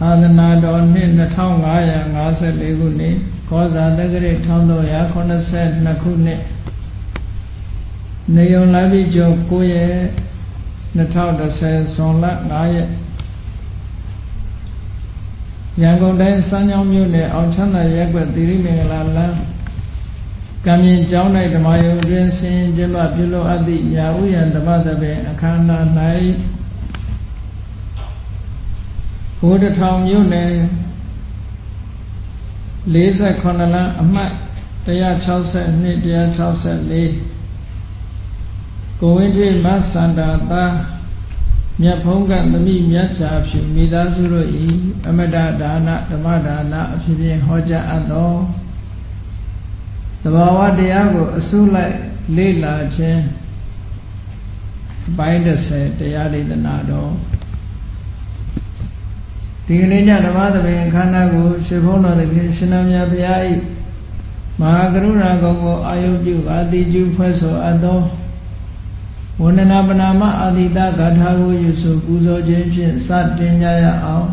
သာသနာတော်နှစ်2554ခုနှစ်ကောဇာတက္ကရာ1382ခုနှစ်နေုံလာပြီကျော်9ရက်2010ဇွန်လ5ရက်ရန်ကုန်တိုင်းစမ်းချောင်းမြို့နယ်အောင်ချမ်းသာရပ်ကွက်သီရိမင်္ဂလာလမ်းကံမြင့်ကျောင်း၌ဓမ္မယုံတွင်ဆင်ကျင်းပပြုလုပ်အပ်သည့်ရာဥယျာဉ်ဓမ္မသဘင်အခမ်းအနား၌ဘိုးတထောင်မြို့နယ်48လမ်းအမှတ်162 164ကိုဝင်းထွေးမဆန္ဒသာမြတ်ဖုံးကသမီးမြတ်စွာဖြူမိသားစုတို့၏အမတဒါနဓမ္မဒါနအဖြစ်ဖြင့်ဟောကြားအပ်သောသဘာဝတရားကိုအစုလိုက်လေ့လာခြင်းပိုင်း30တရားဒေသနာတော်ဒီကနေ့ညဓမ္မသဘင်အခမ်းအနားကိုရှင်ဘုန်းတော်သခင်ရှင်တော်မြတ်ဘုရား၏မဟာကရုဏာဂုဏ်ကိုအာယုပြုအာတိကျူဖွဲ့ဆိုအပ်သောဝန္ဒနာပနာမအာတိတဂါထာကိုယူဆပူဇော်ခြင်းဖြင့်စတင်ကြရအောင်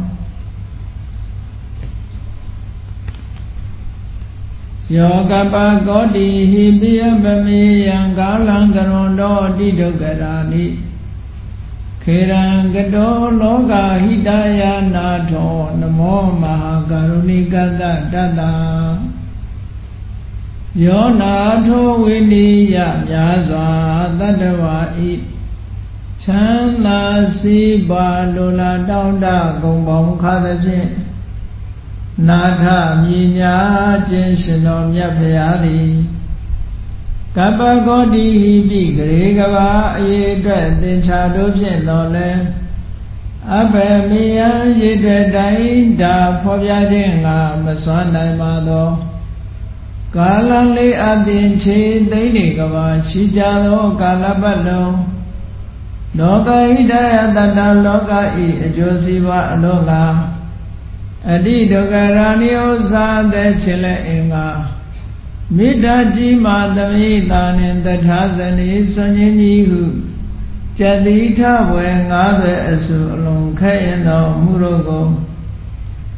ယောကပကောတိဟိပိယပမေယံကာလံကရွန်တော်တိဒုက္ခရာနိခေရံကတောလောကဟိတယနာထောနမောမဟာကရုဏိကတတတ္တယောနာထောဝိနိယမြာစွာတတ္တဝါဤချမ်းသာစီပါလိုလားတောင်းတဂုံပေါင်းခါသဖြင့်နာထမြညာခြင်းရှင်တော်မြတ်ဖရာသည်ကပ္ပဂောတိဟိပိဂရေကဘာအရေအတွက်သင်္ချာတို့ဖြင့်တော်လဲအဘယ်မေယံရေအတွက်တိုင်းဒါဖော်ပြခြင်းငါမစွမ်းနိုင်ပါသောကာလလေးအသင်ချေသိမ့်နေကဘာရှိကြသောကာလပတ်လုံးလောကဣဒယတတ္တလောကဤအကျိုးစီးပွားအလို့ငါအတိဒုက္ခရာနိဥ္စာတဲ့ခြင်းလဲအင်္ဂါမေတ္တာကြီးမာသမိတာနှင့်တထာဇနီဆွန်ခြင်းကြီးဟုကျတိထဘွယ်90အစုအလုံးခဲရင်တော်မူတော်ကို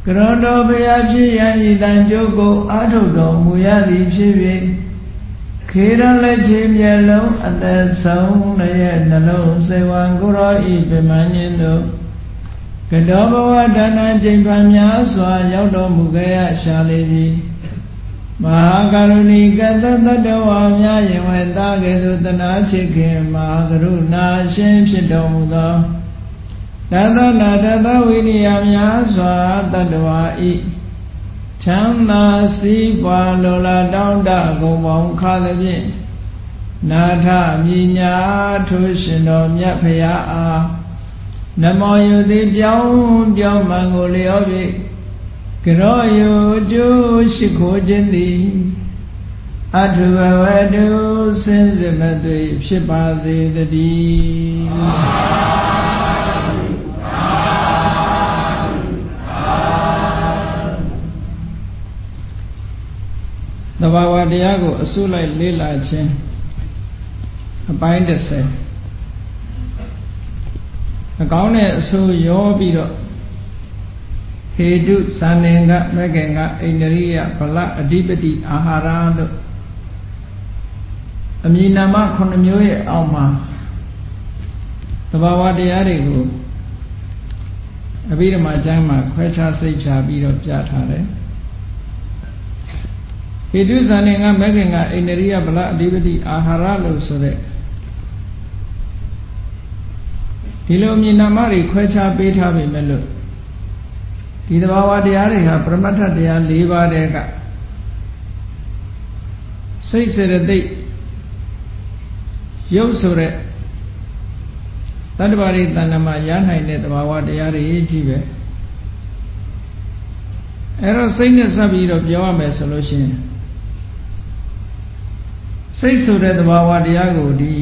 ကရောတော်ဘုရားဖြစ်ရန်ဤတန်ကြိုးကိုအာထုတ်တော်မူရသည်ဖြစ်၍ခေရလက်ချေမျက်လုံးအသက်ဆုံးရဲ့နှလုံးစေဝံကိုရောဤပြမန်းခြင်းတို့ကတောဘဝဒါနချိန်ပန်များစွာရောက်တော်မူခဲ့ရရှာလေသည်မဟာကရုဏီကတတ္တဝါများယင်ဝဲသားကဲ့သို့တနာချစ်ခင်မဟာကရုဏာရှင်ဖြစ်တော်မူသောတသနာတသဝိရိယများစွာတတ္တဝါဤချမ်းသာစီးပွားလိုလားတောင်းတဂုံပေါင်းခါသဖြင့်နာထမြညာထိုးရှင်တော်မြတ်ဖရာအားနမောယုတိပြောင်းမှန်ကိုလျော်၍ကရောယုကျိုးရှိခိုးခြင်းသည်အထုဘဝတုစင်စစ်မသွေဖြစ်ပါစေတည်းသဘာဝတရားကိုအစုလိုက်လေ့လာခြင်းအပိုင်း30အကောင်းနဲ့အဆိုးရောပြီးတော့ဟေတုဇာနေကမဂ္ဂင်ကအိန္ဒရိယဗလအဓိပတိအာဟာရတို့အမည်နာမ9မျိုးရဲ့အောက်မှာသဘာဝတရားတွေကိုအဘိဓမ္မာကျမ်းမှာခွဲခြားစိတ်ချပြီးတော့ပြထားတယ်ဟေတုဇာနေကမဂ္ဂင်ကအိန္ဒရိယဗလအဓိပတိအာဟာရလို့ဆိုတဲ့ဒီလိုအမည်နာမတွေခွဲခြားပေးထားပေမဲ့လို့ဒီသဘာဝတရားတွေဟာပရမတ္ထတရား၄ပါးတည်းကစိတ်စေတသိက်ရုပ်ဆိုတဲ့တတ္တဝါတွေတဏ္ဍမှာရနိုင်တဲ့သဘာဝတရားတွေကြီးပဲအဲ့တော့စိတ်နဲ့ဆက်ပြီးတော့ပြောရမယ်ဆိုလို့ရှိရင်စိတ်ဆိုတဲ့သဘာဝတရားကိုဒီ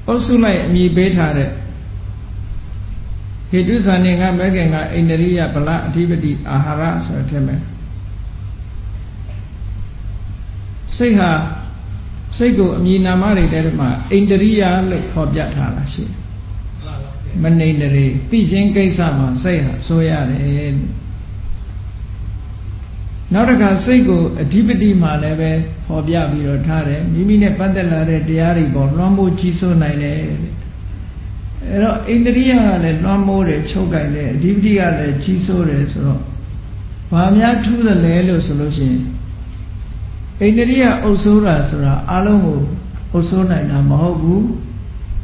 အုပ်စုလိုက်အမည်ပေးထားတဲ့ဟေတုဇာနေကမဂ္ဂင်ကအိန္ဒရိယဗလအဓိပတိအာဟာရဆိုတဲ့မဲ့စိတ်ဟာစိတ်ကိုအမည်နာမတွေထဲမှာအိန္ဒရိယလို့ခေါ်ပြထားတာရှိတယ် မနေတရေသိချင်းကိစ္စမှာစိတ်ဟာဆိုရတယ်နောက်တစ်ခါစိတ်ကိုအဓိပတိမှာလည်းပဲဟောပြပြီးတော့ထားတယ်မိမိနဲ့ပတ်သက်လာတဲ့တရားတွေပေါ်လွှမ်းမိုးကြီးစိုးနိုင်တယ်အဲ့တော့ဣန္ဒြိယကလည်းလွှမ်းမိုးတယ်ချုပ်ကြိုက်တယ်အဓိပတိကလည်းကြီးစိုးတယ်ဆိုတော့ဘာများထူးတယ်လဲလို့ဆိုလို့ရှိရင်ဣန္ဒြိယအုပ်စိုးတာဆိုတာအလုံးကိုအုပ်စိုးနိုင်တာမဟုတ်ဘူး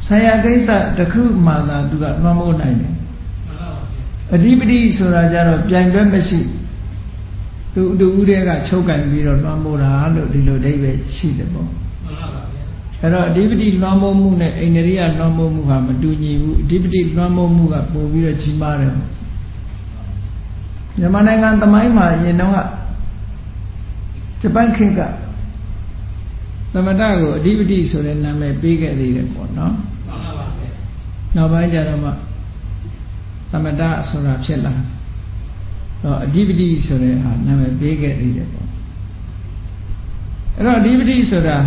ဆရာကိစ္စတစ်ခုမှသာသူကလွှမ်းမိုးနိုင်တယ်အဓိပတိဆိုတာကြတော့ပြိုင်ဘက်မရှိသူတူဦးတွေကချုပ်ကန်ပြီးတော့လွှမ်းမိုးတာလို့ဒီလိုအဓိပ္ပာယ်ရှိတယ်ပေါ့အဲ့တော့အဓိပတိလွှမ်းမိုးမှုနဲ့ဣန္ဒြိယလွှမ်းမိုးမှုဟာမတူညီဘူးအဓိပတိလွှမ်းမိုးမှုကပိုပြီးတော့ကြီးမားတယ်မြန်မာနိုင်ငံသမိုင်းမှာရင်တော့ဂျပန်ခေတ်ကသမတကိုအဓိပတိဆိုတဲ့နာမည်ပေးခဲ့သေးတယ်ပေါ့နော်နောက်ပိုင်းကျတော့မှသမတဆိုတာဖြစ်လာတော့အဓိပတိဆိုတဲ့ဟာနာမည်ပေးခဲ့သေးတယ်ပေါ့အဲ့တော့အဓိပတိဆိုတာ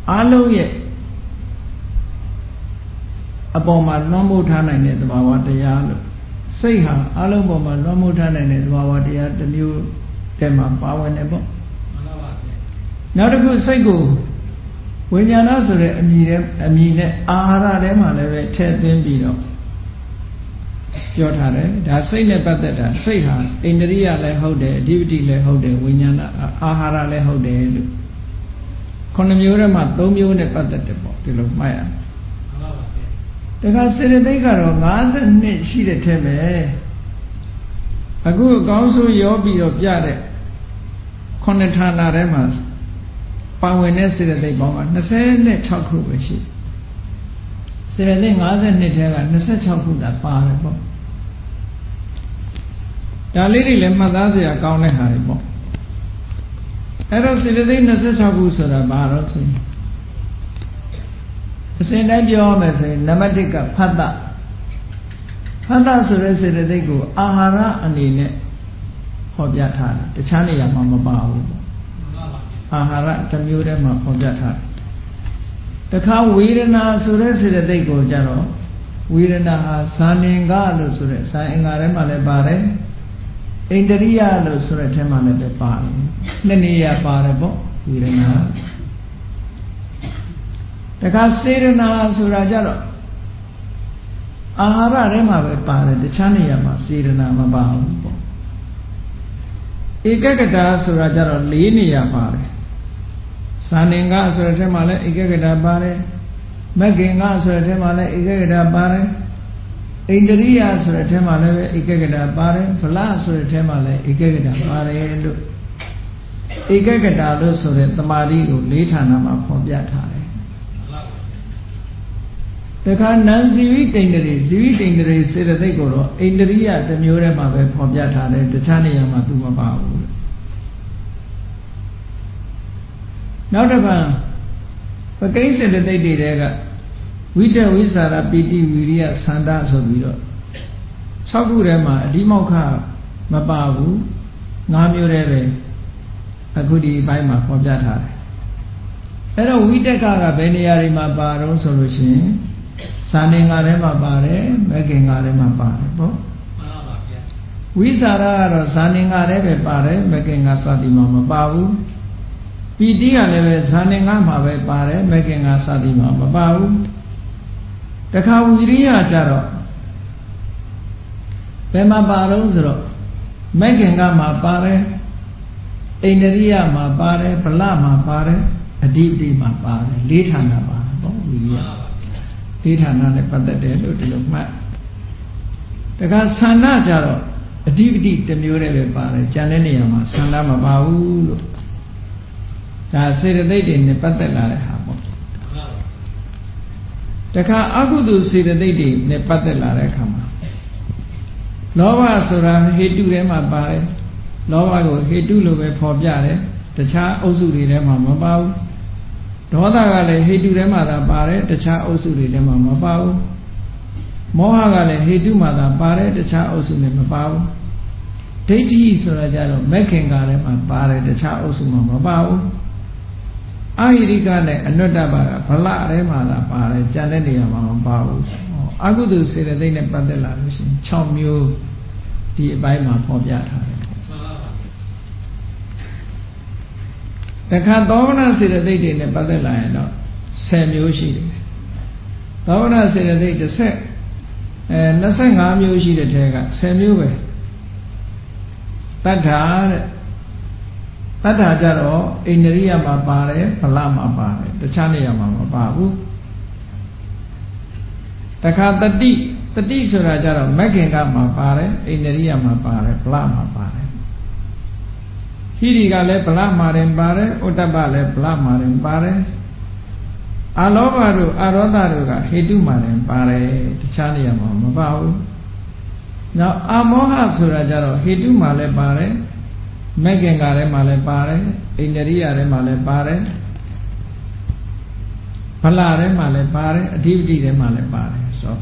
အားလုံးရဲ့အပေါ်မှာလွှမ်းမိုးထားနိုင်တဲ့သဘာဝတရားလို့စိတ်ဟာအားလုံးပေါ်မှာလွှမ်းမိုးထားနိုင်တဲ့သဘာဝတရားတစ်မျိုးတည်းမှာပါဝင်တယ်ပေါ့နောက်တစ်ခုစိတ်ကိုဝိညာဏဆိုတဲ့အမည်နဲ့အာဟာရထဲမှာလည်းပဲထည့်သွင်းပြီးတော့ပြောထားတယ်ဒါစိတ်နဲ့ပတ်သက်တာစိတ်ဟာဣန္ဒြိယလည်းဟုတ်တယ်အဓိပတိလည်းဟုတ်တယ်ဝိညာဏအာဟာရလည်းဟုတ်တယ်လို့ခုနှစ်မျိုးထဲမှာသုံးမျိုးနဲ့ပတ်သက်တယ်ပေါ့ဒီလိုမှတ်ရအောင်ဒါကစေတသိက်ကတော့52ရှိတဲ့ထဲပဲအခုအကောင်းဆုံးရောပြီးတော့ပြတဲ့ခုနှစ်ဌာနထဲမှာပါဝင်တဲ့စေတသိက်ပေါင်းက26ခုပဲရှိစေတသိက်52ထဲက26ခုသာပါတယ်ပေါ့ဒါလေးတွေလည်းမှတ်သားစရာကောင်းတဲ့ဟာတွေပေါ့အဲ့တော့စေတသိက်26ခုဆိုတာဘာတော့ဆိုရင်အစဉ်တိုင်းပြောရမယ်ဆိုရင်နံပါတ်1ကဖတ်တာဆိုတဲ့စေတသိက်ကိုအာဟာရအနေနဲ့ဟောပြထားတယ်တခြားနေရာမှာမပါဘူးပေါ့အာဟာရတစ်မျိုးတည်းမှာဟောပြထားတယ်တခါဝေဒနာဆိုတဲ့စေတသိက်ကိုကြတော့ဝေဒနာဟာဇာနင်္ဂလို့ဆိုတဲ့ဇာအင်္ဂါထဲမှာလည်းပါတယ်ဣန္ဒြိယလို့ဆိုတဲ့ထဲမှာလည်းပါတယ်နှစ်နေရာပါတယ်ပေါ့ဝေဒနာတခါစေရနာဆိုတာကြတော့အာဟာရထဲမှာပဲပါတယ်တခြားနေရာမှာစေရနာမပါဘူးပေါ့ဧကဂတဆိုတာကြတော့၄နေရာပါတယ်ဇာနင်္ဂဆိုတဲ့ထဲမှာလည်းဧကဂတပါတယ်မဂ္ဂင်္ဂဆိုတဲ့ထဲမှာလည်းဧကဂတပါတယ်ဣန္ဒြိယဆိုတဲ့ထဲမှာလည်းပဲဧကဂတပါတယ်ဗလဆိုတဲ့ထဲမှာလည်းဧကဂတပါတယ်လို့ဧကဂတလို့ဆိုတဲ့တမာတိကို၄ဌာနမှာဖော်ပြထားတယ်တခါနံဇီဝိတိန္ဒြေဇီဝိတိန္ဒြေစေတသိက်ကိုတော့ဣန္ဒြိယတစ်မျိုးတည်းမှာပဲဖော်ပြထားတယ်တခြားနေရာမှာသူမပါဘူးနောက်တစ်ခါပကိစ္စစေတသိက်တွေတဲကဝိတဝိสารပိတိဝိရိယသန္တာဆိုပြီးတော့6ခုထဲမှာအဓိမောက္ခမပါဘူး5မျိုးတည်းပဲအခုဒီအပိုင်းမှာဖော်ပြထားတယ်အဲ့တော့ဝိတက်ကဘယ်နေရာတွေမှာပါတော့ဆိုလို့ရှိရင်ဇာနင်္ဂါထဲမှာပါတယ်မဂ္ဂင်္ဂါထဲမှာပါတယ်ပေါ့မှန်ပါဗျာဝိสารကတော့ဇာနင်္ဂါထဲပဲပါတယ်မဂ္ဂင်္ဂါစသည်မှာမပါဘူးပီတိကလည်းပဲဇာနင်္ဂါမှာပဲပါတယ်မဂ္ဂင်္ဂါစသည်မှာမပါဘူးတခါဝိရိယကြတော့ဘယ်မှာပါတော့ဆိုတော့မဂ္ဂင်္ဂါမှာပါတယ်ဣန္ဒြိယမှာပါတယ်ဗလမှာပါတယ်အဓိပတိမှာပါတယ်၄ဌာနပါပေါ့ဝိရိယ၄ဌာနနဲ့ပတ်သက်တယ်လို့ဒီလိုမှတ်တခါဆန္ဒကြတော့အဓိပတိတစ်မျိုးတည်းပဲပါတယ်ကျန်တဲ့နေရာမှာဆန္ဒမပါဘူးလို့ဒါစေတသိက်တွေနဲ့ပတ်သက်လာတဲ့ဟာပေါ့တခါအကုသိုလ်စေတသိက်တွေနဲ့ပတ်သက်လာတဲ့အခါမှာလောဘဆိုတာဟေတုထဲမှာပါတယ်လောဘကိုဟေတုလို့ပဲဖော်ပြတယ်တခြားအုပ်စုတွေထဲမှာမပါဘူးဒေါသကလည်းဟေတုထဲမှာသာပါတယ်တခြားအုပ်စုတွေထဲမှာမပါဘူးမောဟကလည်းဟေတုမှာသာပါတယ်တခြားအုပ်စုနဲ့မပါဘူးဒိဋ္ဌိဆိုတာကြတော့မဂ္ဂင်္ဂါထဲမှာပါတယ်တခြားအုပ်စုမှာမပါဘူး အာဟိရိကနဲ့အနုတ္တပါကဗလထဲမှာလာပါတယ်ကြံတဲ့နေရာမှာမပါဘူးအကုသိုလ်စေတသိက်နဲ့ပတ်သက်လာလို့ရှိရင်6မျိုးဒီအပိုင်းမှာဖော်ပြထားတယ်တခါသောမနစေတသိက်တွေနဲ့ပတ်သက်လာရင်တော့10မျိုးရှိတယ်သောမနစေတသိက်25မျိုးရှိတဲ့ထဲက10မျိုးပဲတတ္ထာတဲ့တတ္ထာကြတော့အိန္ဒြိယမှာပါတယ်ဗလမှာပါတယ်တခြားနေရာမှာမပါဘူးတခါတတိဆိုတာကြတော့မဂ္ဂင်ကမှာပါတယ်အိန္ဒြိယမှာပါတယ်ဗလမှာပါတယ်ဟိရိကလည်းဗလမှာတင်ပါတယ်ဥတ္တပလည်းဗလမှာတင်ပါတယ်အာလောဘတို့အာရောဒတို့ကဟေတုမှာတင်ပါတယ်တခြားနေရာမှာမပါဘူးနောက်အာမောဟဆိုတာကြတော့ဟေတုမှာလည်းပါတယ်မဂ္ဂင်္ဂါထဲမှာလည်းပါတယ်အိန္ဒြိယထဲမှာလည်းပါတယ်ဗလထဲမှာလည်းပါတယ်အဓိပတိထဲမှာလည်းပါတယ်ဆို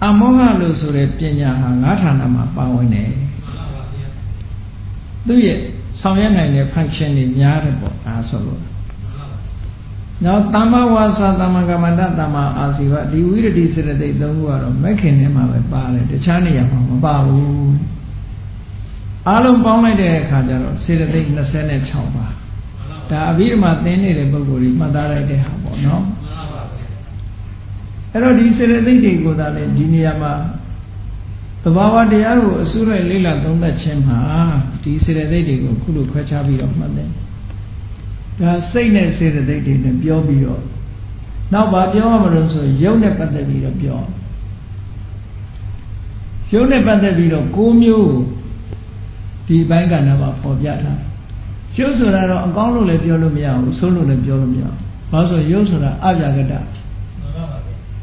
အမောဟလို့ဆိုတဲ့ပညာဟာ၅ဌာနမှာပါဝင်တယ်သူရဲ့ဆောင်ရွက်နိုင်တဲ့ function တွေများတယ်ပေါ့ဒါဆိုလို့နောက်သမ္မာဝါစာသမ္မာကမ္မန္တသမ္မာအာဇီဝဒီဝိရဒိစေတသိက်၃ခုကတော့မဂ္ဂင်ထဲမှာပဲပါတယ်တခြားနေရာမှာမပါဘူးအားလုံးပေါင်းလိုက်တဲ့အခါကျတော့စေတသိက်26ပါဒါအဘိဓမ္မာသင်နေတဲ့ပုဂ္ဂိုလ်ကြီးမှတ်သားလိုက်တဲ့ဟာပေါ့နော်အဲ့တော့ဒီစေတသိက်တွေကိုသာလေဒီနေရာမှာသဘာဝတရားကိုအစုလိုက်လေ့လာသုံးသပ်ခြင်းမှာဒီစေတသိက်တွေကိုခုလိုခွဲခြားပြီးတော့မှတ်တယ်ဒါစိတ်နဲ့စေတသိက်တွေနဲ့ပြောပြီးတော့နောက်ဘာပြောရမလို့ဆိုရုပ်နဲ့ပတ်သက်ပြီးတော့ပြောရုပ်နဲ့ပတ်သက်ပြီးတော့9မျိုးဒီဘိုင်းကဏ္ဍမှာပေါ်ပြထားရုပ်ဆိုတာတော့အကောင်းလို့လည်းပြောလို့မရဘူးဆိုးလို့လည်းပြောလို့မရဘူးဘာလို့ဆိုရုပ်ဆိုတာအပြာကတ္တ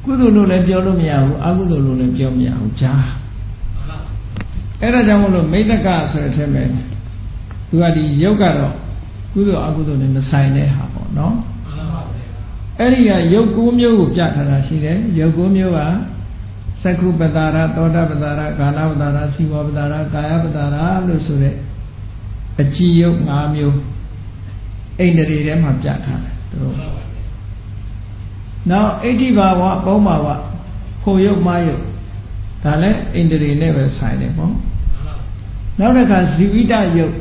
ကုသိုလ်လို့လည်းပြောလို့မရဘူးအကုသိုလ်လို့လည်းပြောမရဘူးဂျာအဲ့ဒါကြောင့်မို့လို့မိတ္တကဆိုတဲ့အထက်မှာသူကဒီရုပ်ကတော့ကုသိုလ်အကုသိုလ်နဲ့မဆိုင်တဲ့ဟာပေါ့နော်အဲ့ဒီကရုပ်9မျိုးကိုပြထားတာရှိတယ်ရုပ်9မျိုးကသက္ခုပတာရသောတာပတာရကာလပတာရစီဝပတာရကာယပတာရလို့ဆိုတဲ့အကြည်ရုပ်5မျိုးအိန္ဒြေထဲမှာပြထားတယ်သူတို့နောက်အဋ္ဌိဘာဝပုံဘာဝဖို့ရုပ်မရုပ်ဒါလည်းအိန္ဒြေနဲ့ပဲဆိုင်တယ်ပေါ့နောက်တစ်ခါဇီဝိတယုတ်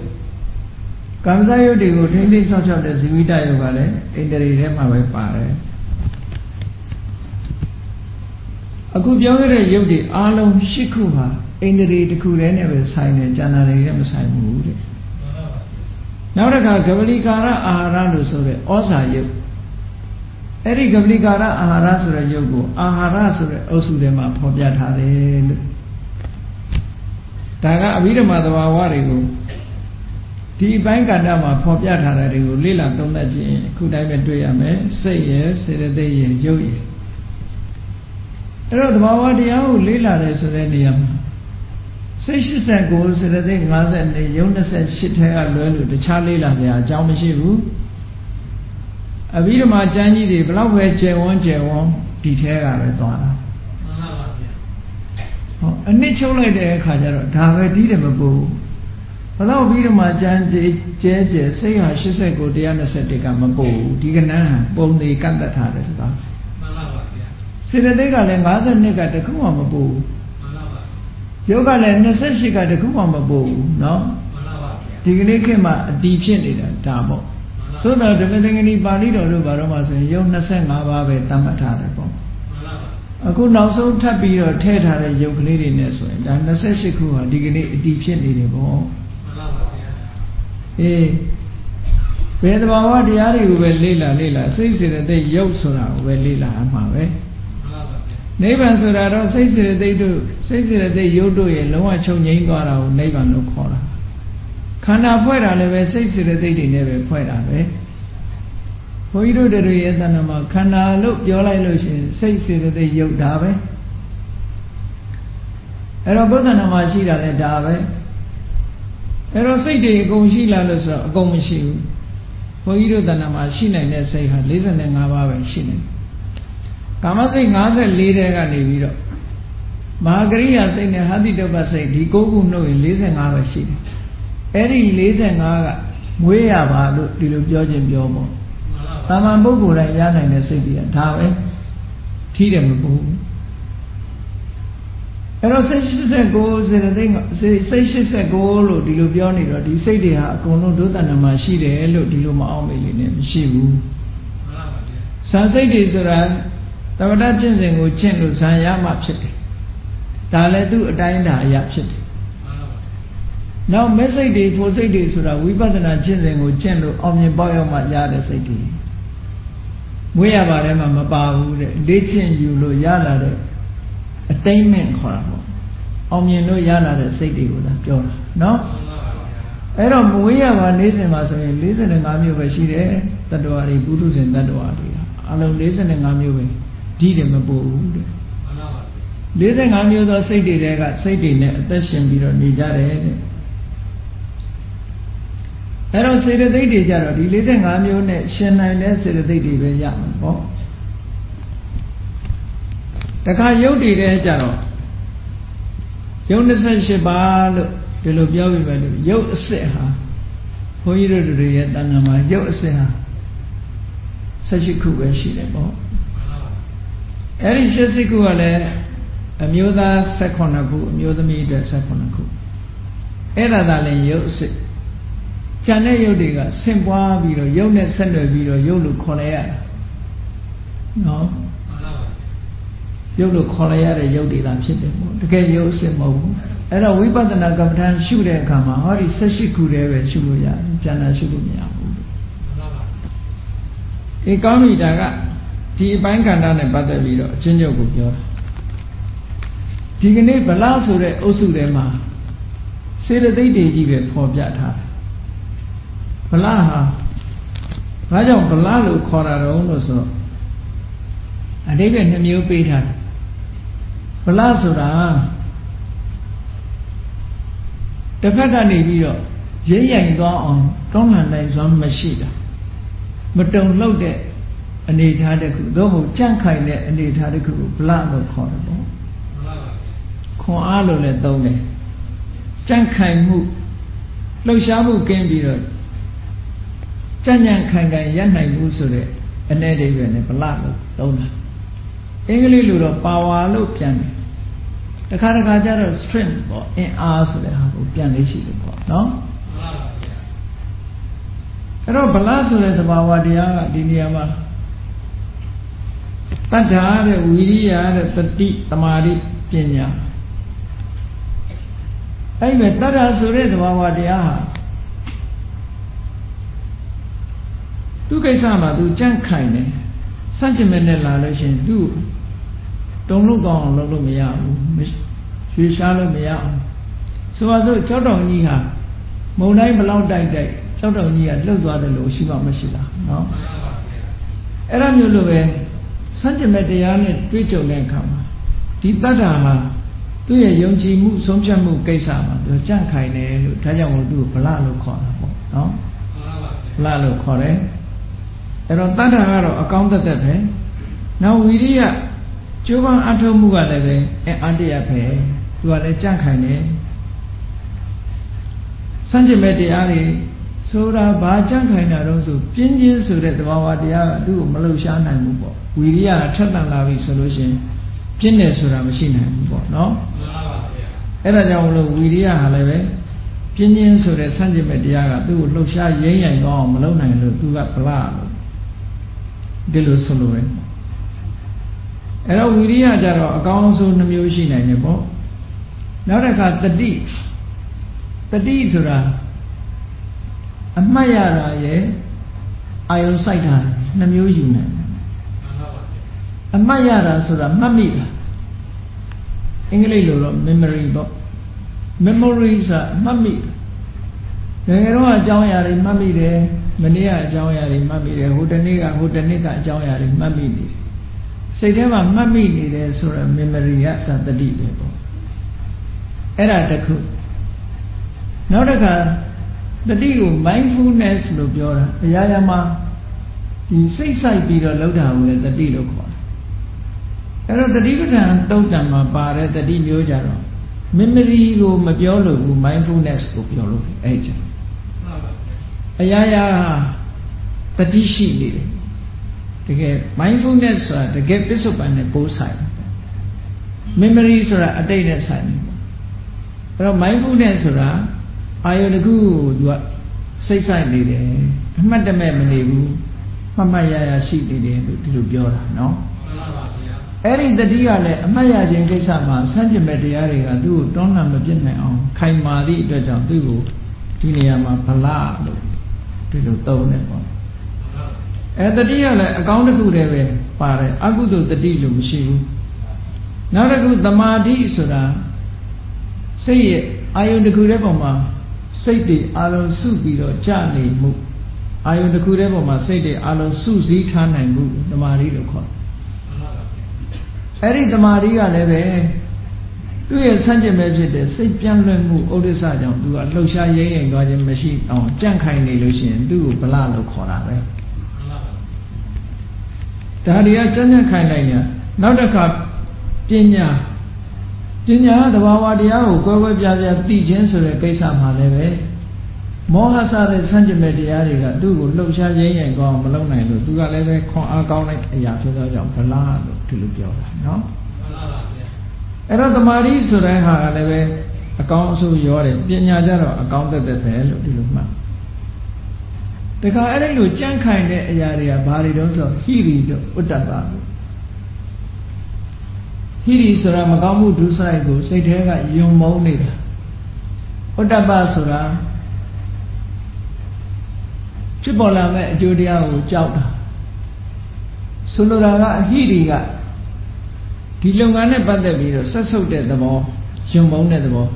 ကံစားယုတ်တွေကိုထိမ့်သိမ်းဆောက်ရှောက်တဲ့ဇီဝိတယုတ်ကလည်းအိန္ဒြေထဲမှာပဲပါတယ်အခုပြောခဲ့တဲ့ယုတ်တွေအားလုံး8ခုဟာအိန္ဒြေတစ်ခုတည်းနဲ့ပဲဆိုင်တယ်ဉာဏ်ဓာတ်တွေနဲ့မဆိုင်ဘူးတဲ့နောက်တစ်ခါကပလီကာရအာဟာရလို့ဆိုတဲ့ဩဇာယုတ်အဲ့ဒီကပလီကာရအာဟာရဆိုတဲ့ယုတ်ကိုအာဟာရဆိုတဲ့အုပ်စုထဲမှာဖော်ပြထားတယ်လို့ဒါကအဘိဓမ္မာသဘာဝတွေကိုဒီအပိုင်းကဏ္ဍမှာဖော်ပြထားတဲ့တွေကိုလေ့လာသုံးသပ်ခြင်းအခုတိုင်းပဲတွေ့ရမယ်စိတ်ရဲ့စေတသိက်ရဲ့ယုတ်ရဲ့အဲ့တော့သဘာဝတရားကိုလေ့လာတယ်ဆိုတဲ့နေရာမှာစိတ်89စေတသိက်54ယုတ်28ထဲကလွဲလို့တခြားလေ့လာကြအကြောင်းမရှိဘူးအဘိဓမ္မာကျမ်းကြီးတွေဘလောက်ပဲကျယ်ဝန်းဒီထဲကပဲသွားတာမှန်ပါပါဗျာဟောအနှစ်ချုပ်လိုက်တဲ့အခါကျတော့ဒါပဲဒီတယ်မပို့ဘလောက်အဘိဓမ္မာကျမ်းကြီးကျဲစိတ်ဟာ89 121ကမပို့ဒီကနန်းပုံတွေကန့်သက်ထားတယ်ဆိုတာမှန်ပါပါဗျာစေတသိက်ကလည်း52ကတခုမှမပို့ဘူးမှန်ပါပါယောဂလည်း28ကတခုမှမပို့ဘူးเนาะမှန်ပါပါဗျာဒီကနေ့ခေတ်မှာအတီးဖြစ်နေတာဒါပေါ့သို့တော်ဓမ္မသင်္ကနီပါဠိတော်တို့ဘာတော့မှဆိုရင်ယုတ်25ပါးပဲသတ်မှတ်ထားတယ်ပေါ့အခုနောက်ဆုံးထပ်ပြီးတော့ထည့်ထားတဲ့ယုတ်ကလေးတွေနဲ့ဆိုရင်ဒါ28ခုဟာဒီကနေ့အတီးဖြစ်နေတယ်ပေါ့မှန်ပါပါဗျာအေးဘယ်သဘာဝတရားတွေကိုပဲလေ့လာစိတ်စေတသိက်ယုတ်ဆိုတာကိုပဲလေ့လာမှာပဲမှန်ပါပါဗျာနိဗ္ဗာန်ဆိုတာတော့စိတ်စေတသိက်ယုတ်တို့ရဲ့လုံးဝချုပ်ငြိမ်းသွားတာကိုနိဗ္ဗာန်လို့ခေါ်တာခန္ဓာဖွဲ့တာလည်းပဲစိတ်စေတသိက်တွေနဲ့ပဲဖွဲ့တာပဲဘုန်းကြီးတို့တွေရဲ့သဏ္ဍာန်မှာခန္ဓာလို့ပြောလိုက်လို့ရှိရင်စိတ်စေတသိက်ရုပ်ဒါပဲအဲ့တော့ဘုဒ္ဓနာမှာရှိတာလည်းဒါပဲအဲ့တော့စိတ်တွေအကုန်ရှိလာလို့ဆိုတော့အကုန်မရှိဘူးဘုန်းကြီးတို့သဏ္ဍာန်မှာရှိနိုင်တဲ့စိတ်ဟာ45ပါးပဲရှိနေကာမစိတ်54တဲကနေပြီးတော့မဟာကရိယာစိတ်နဲ့ဟာတိတုပ္ပစိတ်ဒီ9ခုနှုတ်ရင်45ပဲရှိတယ်အဲ့ဒီ45ကမွေးရပါလို့ဒီလိုပြောခြင်းပြောပေါ့ တာမန်ပုဂ္ဂိုလ်တိုင်းရနိုင်တဲ့စိတ်တွေကဒါပဲထီးတယ်မပူအဲ့တော့စိတ်89စေတသိက်စိတ်89လို့ဒီလိုပြောနေတော့ဒီစိတ်တွေဟာအကုန်လုံးဒုသဏ္ဍာန်မှာရှိတယ်လို့ဒီလိုမအောင်မေ့လေးနဲ့မရှိဘူးဇာစိတ်တွေဆိုတာသမထကျင့်စဉ်ကိုကျင့်လို့ဇာရမှဖြစ်တယ်ဒါလည်းသူ့အတိုင်းဒါအရာဖြစ်တယ်နောက်မဲ့စိတ်တွေဖို့စိတ်တွေဆိုတာဝိပဿနာကျင့်စဉ်ကိုကျင့်လို့အောင်မြင်ပေါက်ရောက်မှရတဲ့စိတ်တွေမွေးရပါတယ်မှာမပါဘူးတဲ့လေ့ကျင့်ယူလို့ရလာတဲ့အတိမ့်မဲ့ခေါ်တာပေါ့အောင်မြင်လို့ရလာတဲ့စိတ်တွေကိုသာပြောတာနော်အဲ့တော့မွေးရပါနေစဉ်မှာဆိုရင်45မျိုးပဲရှိတယ်တတ္တဝါတွေပုထုဇဉ်တတ္တဝါတွေအလုံး45မျိုးပဲဒီတယ်မပို့ဘူးတဲ့45မျိုးသောစိတ်တွေကစိတ်တွေနဲ့အသက်ရှင်ပြီးတော့နေကြတယ်တဲ့အဲ့တော့စေတသိက်တွေကြတော့ဒီ45မျိုးနဲ့ရှင်နိုင်တဲ့စေတသိက်တွေပဲရမှာပေါ့တခါယုတ်တည်တဲ့ကြတော့ယုတ်28ပါးလို့ဒီလိုပြောပြီးပဲလို့ယုတ်အစစ်ဟာဘုန်းကြီးတို့တွေရဲ့တဏ္ဍာမှာယုတ်အစစ်ဟာ18ခုပဲရှိတယ်ပေါ့အဲ့ဒီ18ခုကလည်းအမျိုးသား18ခုအမျိုးသမီးတွေ18ခုအဲ့ဒါသာလည်းယုတ်အစစ်ကျန်တဲ့ယုတ်တွေကဆင့်ပွားပြီးတော့ယုတ်နဲ့ဆက်နွယ်ပြီးတော့ယုတ်လို့ခေါ်လိုက်ရတာနော်ယုတ်လို့ခေါ်လိုက်ရတဲ့ယုတ်တွေသာဖြစ်တယ်ပေါ့တကယ်ယုတ်အစစ်မဟုတ်ဘူးအဲ့တော့ဝိပဿနာကမ္မဋ္ဌာန်းရှုတဲ့အခါမှာဟောဒီ18ခုတည်းပဲရှုလို့ရတယ်ကျန်တာရှုလို့မရဘူးဒီကောင်းပြီဒါကဒီအပိုင်းခန္ဓာနဲ့ပတ်သက်ပြီးတော့အချင်းချုပ်ကိုပြောတာဒီကနေ့ဗလာဆိုတဲ့အုပ်စုထဲမှာစေတသိက်တွေကြီးပဲပေါ်ပြထားတယ်ဗလာဟာဘာကြောင့်ဗလာလို့ခေါ်တာတော့လို့ဆိုတော့အတိပ္ပယ်2မျိုးပေးထားတယ်ဗလာဆိုတာတစ်ဖက်ကနေပြီးတော့ရိမ့်ရိုင်သွားအောင်ကောင်းလန်နိုင်စွမ်းမရှိတာမတုံလောက်တဲ့အနေထားတစ်ခုသို့မဟုတ်ကြန့်ခိုင်တဲ့အနေထားတစ်ခုကိုဗလာလို့ခေါ်တယ်ပေါ့ခွန်အားလို့လည်းသုံးတယ်ကြန့်ခိုင်မှုလှုပ်ရှားမှုကင်းပြီးတော့ကြံ့ကြံ့ခိုင်ခိုင်ရနိုင်မှုဆိုတဲ့အနေအထားနဲ့ဗလာလို့သုံးတာအင်္ဂလိပ်လိုတော့ power လို့ပြန်တယ်တခါတခါကျတော့ strength ပေါ့အင်အားဆိုတဲ့ဟာကိုပြန်လေးရှိတယ်ပေါ့နော်အဲ့တော့ဗလာဆိုတဲ့သဘာဝတရားကဒီနေရာမှာတတ္ထာတဲ့ဝိရိယတဲ့တတိတမာတိပညာအဲ့မဲ့တတ္ထာဆိုတဲ့သဘာဝတရားဟာသူကိစ္စမှာသူကြန့်ခိုင်တယ်စัจ မဲ့နဲ့လာလို့ရှိရင်သူတုံလို့ကောင်းအောင်လုပ်လို့မရဘူးရွှေရှားလို့မရအောင်ဆိုပါစို့ကြောက်တော်ကြီးဟာမုံတိုင်းဘလောက်တိုက်ကြောက်တော်ကြီးကလှုပ်သွားတယ်လို့ရှိမှမရှိလားနော်အဲ့ဒါမျိုးလိုပဲစัจ မဲ့တရားနဲ့တွေ့ကြုံတဲ့အခါမှာဒီတတ္ထာဟာသူ့ရဲ့ယုံကြည်မှုဆုံးဖြတ်မှုကိစ္စမှာသူကြန့်ခိုင်တယ်လို့ဒါကြောင့်မို့သူ့ကိုဗလလို့ခေါ်တာပေါ့နော်ဗလလို့ခေါ်တယ်အဲ့တော့တတ္ထာကတော့အကောင်းသက်သက်ပဲနောက်ဝီရိယကျိုးပန်းအထောက်မှုကလည်းပဲအတရားပဲသူကလည်းကြန့်ခိုင်တယ်စัจ မဲ့တရားတွေဆိုတာဘာကြန့်ခိုင်တာတော့ဆိုပြင်းပြင်းဆိုတဲ့သဘာဝတရားကသူ့ကိုမလှုပ်ရှားနိုင်ဘူးပေါ့ဝီရိယထက်သန်လာပြီဆိုလို့ရှိရင်ပြင်းတယ်ဆိုတာမရှိနိုင်ဘူးပေါ့နော်အဲ့ဒါကြောင့်မလို့ဝီရိယဟာလည်းပဲပြင်းပြင်းဆိုတဲ့စัจ မဲ့တရားကသူ့ကိုလှုပ်ရှားရိမ့်ရိုင်သွားအောင်မလုပ်နိုင်လို့သူကဗလာလို့ဒီလိုဆိုလို့ရတယ်အဲ့တော့ဝီရိယကြတော့အကောင်းဆုံး2မျိုးရှိနိုင်တယ်ပေါ့နောက်တစ်ခါတတိဆိုတာအမှတ်ရတာရဲ့အာယုံစိုက်တာ2မျိုးယူနိုင်တယ်အမှတ်ရတာဆိုတာမှတ်မိတာအင်္ဂလိပ်လိုတော့ memory ပေါ့ memory ဆိုတာမှတ်မိငယ်ငယ်တော့အကြောင်းအရာတွေမှတ်မိတယ်မနေ့ကအကြောင်းအရာတွေမှတ်မိတယ်ဟိုတနေ့ကအကြောင်းအရာတွေမှတ်မိနေတယ်စိတ်ထဲမှာမှတ်မိနေတယ်ဆိုတော့ memory ကတတိပဲပေါ့အဲ့ဒါတစ်ခုနောက်တစ်ခါတတိကို mindfulness လို့ပြောတာအရာရာမှာဒီစိတ်ဆိုင်ပြီးတော့လောက်တာကိုလည်းတတိလို့ခေါ်တယ်အဲ့တော့တတိပဋ္ဌာန်တုတ်တံမှာပါတဲ့တတိမျိုးကြတော့ memory ကိုမပြောလို့ဘူး mindfulness ကိုပြောလို့အဲ့ကြအရာရာတတိရှိနေတယ် တကယ် mindfulness ဆိုတာတကယ်ပစ္စုပန်နဲ့ပိုးဆိုင် memory ဆိုတာအတိတ်နဲ့ဆိုင်တယ်အဲ့တော့ mindfulness ဆိုတာအာယုန်တစ်ခုကိုသူကစိတ်ဆိုင်နေတယ်အမှတ်တမဲ့မနေဘူးမှတ်မှတ်ရရရှိနေတယ်လို့ဒီလိုပြောတာနော်မှန်ပါပါဗျာအဲ့ဒီတတိကလည်းအမှတ်ရခြင်းကိစ္စမှာဆန့်ကျင်မဲ့တရားတွေကသူ့ကိုတွန်းလှန်မပြစ်နိုင်အောင်ခိုင်မာသည့်အတွက်ကြောင့်သူ့ကိုဒီနေရာမှာဗလာလို့ဒီလိုသုံးတယ်ပေါ့အဲ့တတိကလည်းအကောင်းတစ်ခုတည်းပဲပါတယ်အကုသိုလ်တတိလို့မရှိဘူးနောက်တစ်ခုသမာဓိဆိုတာစိတ်ရဲ့အာယုန်တစ်ခုတည်းပုံမှာစိတ်တွေအလုံးစုပြီးတော့ကြာနေမှုအာယုန်တစ်ခုတည်းပုံမှာစိတ်တွေအလုံးစုစည်းထားနိုင်မှုသမာဓိလို့ခေါ်တယ်အဲ့ဒီသမာဓိကလည်းပဲသူ့ရဲ့ဆန့်ကျင်ပဲဖြစ်တဲ့စိတ်ပြန့်လွင့်မှုဥဒိစ္စကြောင့်သူကလှုပ်ရှားရဲရင်သွားခြင်းမရှိအောင်ကြန့်ခိုင်နေလို့ရှိရင်သူ့ကိုဗလလို့ခေါ်တာပဲဒါတွေကကြန့်ခိုင်လိုက်ရင်နောက်တစ်ခါပညာသဘာဝတရားကိုကွဲကွဲပြားပြားသိခြင်းဆိုတဲ့ကိစ္စမှာလည်းပဲမောဟစတဲ့ဆန့်ကျင်မဲ့တရားတွေကသူ့ကိုလှုပ်ရှားရဲရင်ကောင်းမလုပ်နိုင်လို့သူကလည်းပဲခွန်အားကောင်းတဲ့အရာဖြစ်သောကြောင့်ဗလလို့ဒီလိုပြောတာနော်အဲ့တော့တမာရီဆိုတဲ့ဟာကလည်းပဲအကောင်းအဆိုးရောတယ်ပညာကြတော့အကောင်းသက်သက်ပဲလို့ဒီလိုမှတ်တခါအဲ့ဒီလိုကြန့်ခိုင်တဲ့အရာတွေကဘာတွေတုံးဆိုဟိရိတို့ဥတ္တပလို့ဟိရိဆိုတာမကောင်းမှုဒုစရိုက်ကိုစိတ်ထဲကယုံမုန်းနေတာဥတ္တပဆိုတာဖြစ်ပေါ်လာမဲ့အကျိုးတရားကိုကြောက်တာဆိုလိုတာကအဟိရိကဒီလုပ်ငန်းနဲ့ပတ်သက်ပြီးတော့ဆက်ဆုပ်တဲ့သဘောယုံမုန်းတဲ့သဘော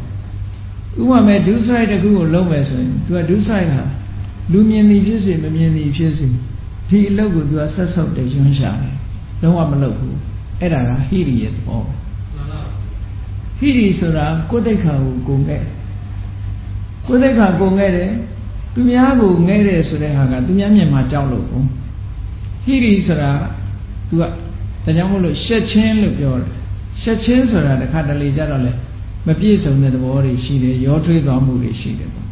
ဥပမာဒုစရိုက်တစ်ခုကိုလုပ်မယ်ဆိုရင်သူကဒုစရိုက်ဟာလူမြင်သည်ဖြစ်စေမမြင်သည်ဖြစ်စေဒီအလုပ်ကိုသူကဆက်ဆုပ်တယ်ယွန်းရှာတယ်လုံးဝမလုပ်ဘူးအဲ့ဒါကဟိရိရဲ့သဘောဟိရိဆိုတာကိုယ်တိတ်ခါကိုကုန်ခဲ့ကိုယ်တိတ်ခါကုန်ခဲ့တယ်သူများကိုငဲတယ်ဆိုတဲ့ဟာကသူများမြင်မှာကြောက်လို့ဟိရိဆိုတာသူကဒါကြောင့်မို့လို့ရှက်ချင်းလို့ပြောတယ်ရှက်ချင်းဆိုတာတစ်ခါတလေကြတော့လေမပြည့်စုံတဲ့သဘောတွေရှိတယ်ရောထွေးသွားမှုတွေရှိတယ်ပေါ့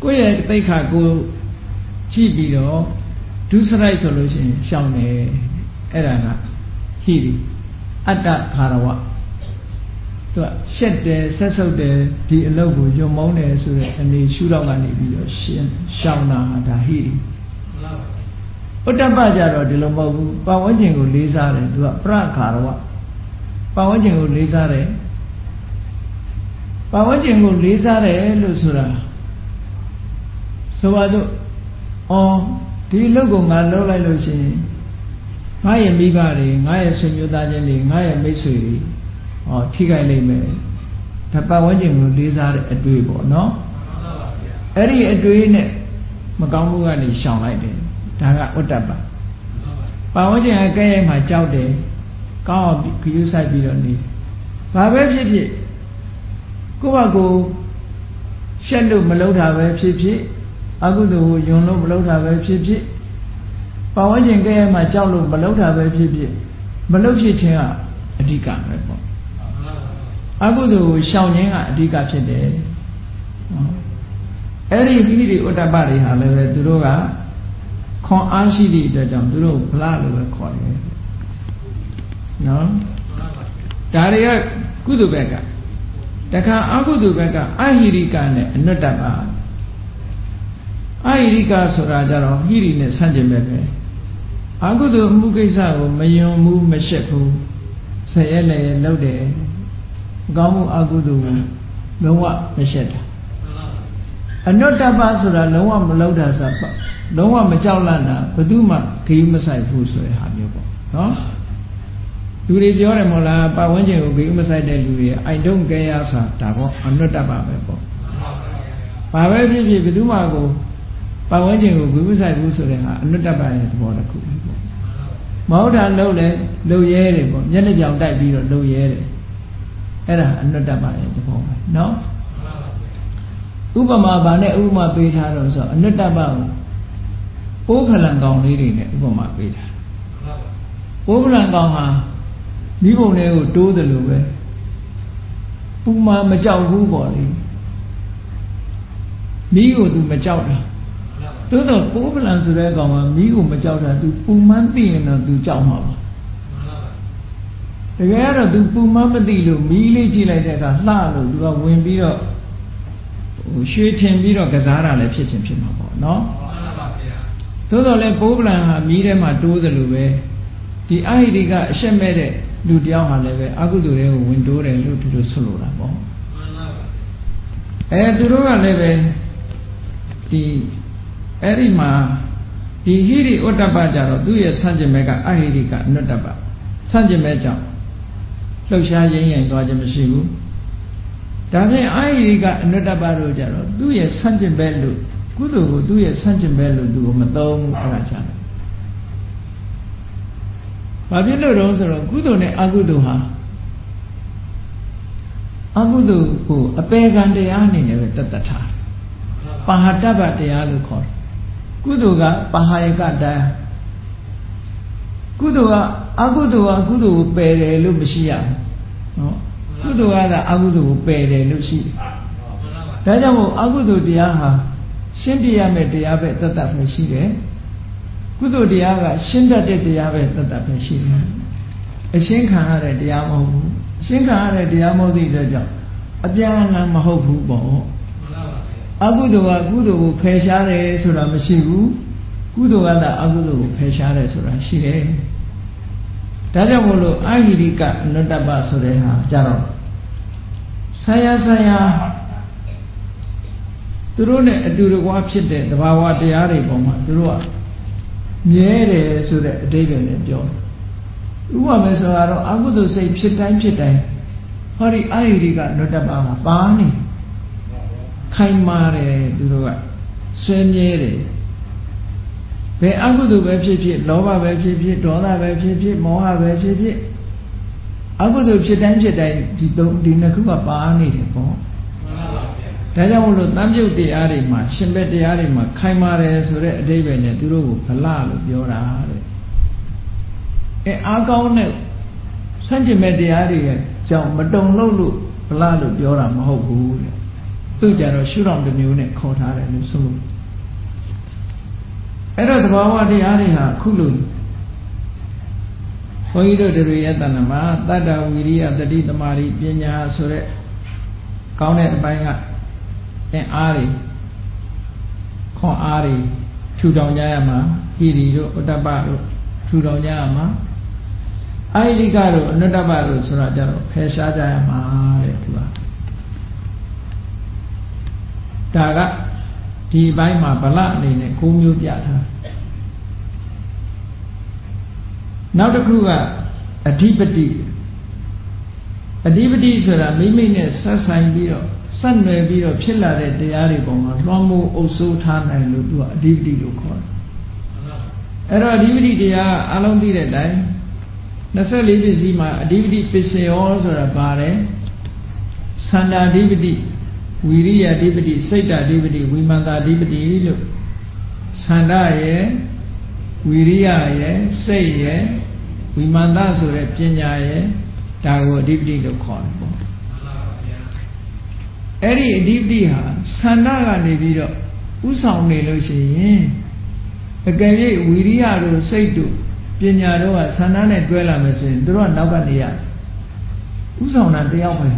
ကိုယ့်ရဲ့တိတ်ခါကိုကြည့်ပြီးတော့ဒုစရိုက်ဆိုလို့ရှိရင်ရှောင်တယ်အဲ့ဒါကဟိရိအတ္တခါရဝသူကရှက်တယ်ဆက်ဆုပ်တယ်ဒီအလုပ်ကိုယုံမုန်းတယ်ဆိုတဲ့အနေရှုတော့ကနေပြီးတော့ရှောင်တာဒါဟိရိဥတ္တပကြတော့ဒီလိုမဟုတ်ဘူးပတ်ဝန်းကျင်ကိုလေးစားတယ်သူကပရခါရဝပတ်ဝန်းကျင်ကိုလေးစားတယ်ပတ်ဝန်းကျင်ကိုလေးစားတယ်လို့ဆိုတာဆိုပါစို့ဒီအလုပ်ကိုငါလုပ်လိုက်လို့ရှိရင်ငါရဲ့မိဘတွေငါရဲ့ဆွေမျိုးသားချင်းတွေငါရဲ့မိတ်ဆွေတွေထိခိုက်လိမ့်မယ်ဒါပတ်ဝန်းကျင်ကိုလေးစားတဲ့အတွေ့ပေါ့နော်အဲ့ဒီအတွေ့နဲ့မကောင်းမှုကနေရှောင်လိုက်တယ်ဒါကဥတ္တပပတ်ဝန်းကျင်ကကဲရဲမှာကြောက်တယ်ကောင်းအောင်ခရုစိုက်ပြီးတော့နေဘာပဲဖြစ်ဖြစ်ကိုယ့်ဘာကိုရှက်လို့မလုပ်တာပဲဖြစ်ဖြစ်အကုသိုလ်ကိုယွန်လို့မလုပ်တာပဲဖြစ်ဖြစ်ပတ်ဝန်းကျင်ကဲရဲမှာကြောက်လို့မလုပ်တာပဲဖြစ်ဖြစ်မလုပ်ဖြစ်ခြင်းကအဓိကပဲပေါ့အကုသိုလ်ကိုရှောင်ခြင်းကအဓိကဖြစ်တယ်အဲ့ဒီဟိရိဥတ္တပတွေဟာလည်းပဲသူတို့ကခွန်အားရှိသည့်အတွက်ကြောင့်သူတို့ဗလလို့ပဲခေါ်တယ်နော်ဒါတွေကကုသိုလ်ဘက်ကတခါအကုသိုလ်ဘက်ကအဟိရိကနဲ့အနုတ္တပအဟိရိကဆိုတာကြတော့ဟိရိနဲ့ဆန့်ကျင်ဘက်ပဲအကုသိုလ်အမှုကိစ္စကိုမယွံဘူးမရှက်ဘူးဆဲရဲလည်းလုပ်တယ်ကောင်းမှုအကုသိုလ်ကိုလုံးဝမရှက်တာအနုတ္တပဆိုတာလုံးဝမလုပ်တာဆိုလုံးဝမကြောက်လန့်တာဘယ်သူမှခရီးမဆိုင်ဘူးဆိုတဲ့ဟာမျိုးပေါ့နော်လူတွေပြောတယ်မို့လားပတ်ဝန်းကျင်ကိုခရီးမဆိုင်တဲ့လူတွေအိုင်တုံးကဲရဆိုတာပေါ့အနုတ္တပပဲပေါ့ဘာပဲဖြစ်ဖြစ်ဘယ်သူမှကိုပတ်ဝန်းကျင်ကိုခရီးမဆိုင်ဘူးဆိုတဲ့ဟာအနုတ္တပရဲ့သဘောတစ်ခုပဲပေါ့မဟုတ်တာလုပ်လဲလုပ်ရဲတယ်ပေါ့မျက်နှာပြောင်တိုက်ပြီးတော့လုပ်ရဲတယ်အဲ့ဒါအနုတ္တပရဲ့သဘောပဲနော်ဥပမာဘာနဲ့ဥပမာပေးထားတော့ဆိုအနုတ္တပကိုပိုးဖလံကောင်လေးတွေနဲ့ဥပမာပေးထားပိုးဖလံကောင်ဟာမိဘုံတွေကိုတိုးတယ်လို့ပဲပူမာမကြောက်ဘူးပေါ့လေမိကိုသူမကြောက်တာ တိုးတော့ပိုးပလန်ဆိုတဲ့ကောင်ကမီးကိုမကြောက်တာသူပူမှန်းသိရင်တော့သူကြောက်မှာပါတကယ်တော့သူပူမှန်းမသိလို့မီးလေးကြည့်လိုက်တဲ့အခါလှလို့သူကဝင်ပြီးတော့ရွှေထင်ပြီးတော့ကစားတာလည်းဖြစ်ချင်းဖြစ်မှာပေါ့နော်သို့တော်လည်းပိုးပလန်ဟာမီးထဲမှာတိုးတယ်လို့ပဲဒီအာဟိတိကအရှက်မဲ့တဲ့လူတယောက်ဟာလည်းပဲအကုသိုလ်တွေကိုဝင်တိုးတယ်လို့သူတို့ဆွလို့တာပေါ့သူတို့ကလည်းပဲဒီအဲ့ဒီမှာဒီဟိရိဥတ္တပကြတော့သူ့ရဲ့ဆန့်ကျင်ဘက်ကအဟိရိကအနုတ္တပဆန့်ကျင်ဘက်ကြောင့်လှုပ်ရှားရင်းရင်သွားခြင်းမရှိဘူးဒါဖြင့်အာဟိရိကအနုတ္တပတို့ကြတော့သူ့ရဲ့ဆန့်ကျင်ဘက်လို့ကုသိုလ်ကိုသူ့ရဲ့ဆန့်ကျင်ဘက်လို့သူကိုမသုံးဘူးအဲ့ဒါချတယ်ဘာဖြစ်လို့တော့ဆိုတော့ကုသိုလ်နဲ့အကုသိုလ်ဟာအကုသိုလ်ကိုအပေကံတရားအနေနဲ့ပဲတတ်ထားပါဟတပ္ပတရားလို့ခေါ်တယ်ကုသိုလ်ကပါဟယကတရားကုသိုလ်ကအကုသိုလ်ကအကုသိုလ်ကိုပယ်တယ်လို့မရှိရဘူးနော်ကုသိုလ်ကသာအကုသိုလ်ကိုပယ်တယ်လို့ရှိတယ်ဒါကြောင့်မို့အကုသိုလ်တရားဟာရှင်းပြရမယ့်တရားပဲတတ်ပဲရှိတယ်ကုသိုလ်တရားကရှင်းတတ်တဲ့တရားပဲတတ်ပဲရှိတယ်အရှင်းခံရတဲ့တရားမဟုတ်ဘူးအရှင်းခံရတဲ့တရားမဟုတ်တဲ့အတွက်ကြောင့်အပြန်အလှန်မဟုတ်ဘူးပေါ့အကုသိုလ်ကကုသိုလ်ကိုဖယ်ရှားတယ်ဆိုတာမရှိဘူးကုသိုလ်ကသာအကုသိုလ်ကိုဖယ်ရှားတယ်ဆိုတာရှိတယ်ဒါကြောင့်မို့လို့အာဟိရိကအနုတ္တပဆိုတဲ့ဟာကြတော့ဆရာသူတို့နဲ့အတူတကွာဖြစ်တဲ့သဘာဝတရားတွေပေါ်မှာသူတို့ကမြဲတယ်ဆိုတဲ့အဓိပ္ပာယ်နဲ့ပြောတယ်ဥပမာဆိုတော့အကုသိုလ်စိတ်ဖြစ်တိုင်းဟောဒီအာဟိရိကအနုတ္တပမှာပါနေခိုင်မာတယ်သူတို့ကဆွဲမြဲတယ်ဘယ်အကုသိုလ်ပဲဖြစ်ဖြစ်လောဘပဲဖြစ်ဖြစ်ဒေါသပဲဖြစ်ဖြစ်မောဟပဲဖြစ်ဖြစ်အကုသိုလ်ဖြစ်တိုင်းဒီနှစ်ခုကပါနေတယ်ပေါ့ဒါကြောင့်မို့လို့တန်ပြုတ်တရားတွေမှာရှင်ဘက်တရားတွေမှာခိုင်မာတယ်ဆိုတဲ့အဓိပ္ပာယ်နဲ့သူတို့ကိုဗလလို့ပြောတာတဲ့အားကောင်းတဲ့ဆန့်ကျင်ဘက်တရားတွေကြောင့်မတုံလို့ဗလလို့ပြောတာမဟုတ်ဘူးတဲ့သူကြတော့ရှုထောင့်တစ်မျိုးနဲ့ခေါ်ထားတယ်လို့ဆိုလို့အဲ့တော့သဘာဝတရားတွေဟာခုလိုဘုန်းကြီးတို့တွေရဲ့တဏ္ဍမှာတတ္တဝိရိယတတိသမารိပညာဆိုတဲ့ကောင်းတဲ့အပိုင်းကအင်အားတွေခွန်အားတွေထူထောင်ကြရမှာဟိရိတို့ဥတ္တပတို့ထူထောင်ကြရမှာအာဟိရိကတို့အနုတ္တပတို့ဆိုတာကြတော့ဖယ်ရှားကြရမှာတဲ့သူကဒါကဒီဘိုင်းမှာဗလအနေနဲ့9မျိုးပြထားနောက်တစ်ခုကအဓိပတိဆိုတာမိမိနဲ့ဆက်ဆိုင်ပြီးတော့ဆက်နွယ်ပြီးတော့ဖြစ်လာတဲ့တရားတွေပေါ်မှာလွှမ်းမိုးအုပ်စိုးထားနိုင်လို့သူကအဓိပတိလို့ခေါ်တယ်အဲ့တော့အဓိပတိတရားအလုံးသိတဲ့အတိုင်း24ပစ္စည်းမှာအဓိပတိပစ္စယောဆိုတာပါတယ်သန္တာအဓိပတိဝိရိယအဓိပတိစိတ်အဓိပတိဝိမာန်တာအဓိပတိလို့သန္တာရဲ့ဝိရိယရဲ့စိတ်ရဲ့ဝိမာန်တာဆိုတဲ့ပညာရဲ့ဒါကိုအဓိပတိလို့ခေါ်တယ်ပေါ့အဲ့ဒီအဓိပတိဟာသန္တာကနေပြီးတော့ဥဆောင်နေလို့ရှိရင်အကယ်၍ဝိရိယတို့စိတ်တို့ပညာတို့ကသန္တာနဲ့တွဲလာမယ်ဆိုရင်တို့ကနောက်ကနေရဥဆောင်တာတယောက်ပဲ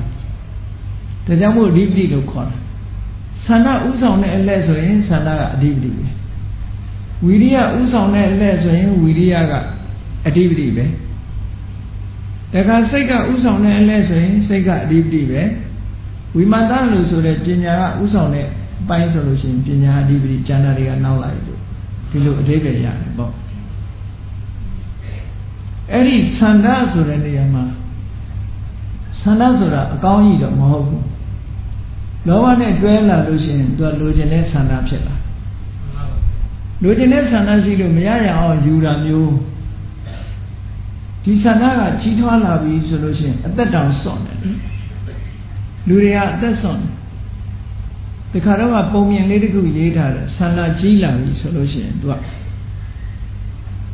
ဒါကြောင့်မို့အဓိပတိလို့ခေါ်တာသန္တာဥဆောင်တဲ့အလဲဆိုရင်သန္တာကအဓိပတိပဲဝိရိယဥဆောင်တဲ့အလဲဆိုရင်ဝိရိယကအဓိပတိပဲတခါစိတ်ကဥဆောင်တဲ့အလဲဆိုရင်စိတ်ကအဓိပတိပဲဝိမာန်တလို့ဆိုတဲ့ပညာကဥဆောင်တဲ့အပိုင်းဆိုလို့ရှိရင်ပညာအဓိပတိဉာဏ်တွေကနောက်လာပြီလို့ဒီလိုအဓိပ္ပာယ်ရတယ်ပေါ့အဲ့ဒီသန္တာဆိုတဲ့နေရာမှာသန္တာဆိုတာအကောင်းကြီးတော့မဟုတ်ဘူးလောဘနဲ့တွဲလာလို့ရှိရင်သူကလိုချင်တဲ့သန္တာဖြစ်လာလိုချင်တဲ့သန္တာရှိလို့မရရအောင်ယူတာမျိုးဒီသန္တာကကြီးထွားလာပြီဆိုလို့ရှိရင်အသက်တောင်စွန့်တယ်လူတွေကအသက်စွန့်တယ်ဒီခါတော့ပုံမြင်လေးတစ်ခုရေးထားတယ်သန္တာကြီးလာပြီဆိုလို့ရှိရင်သူက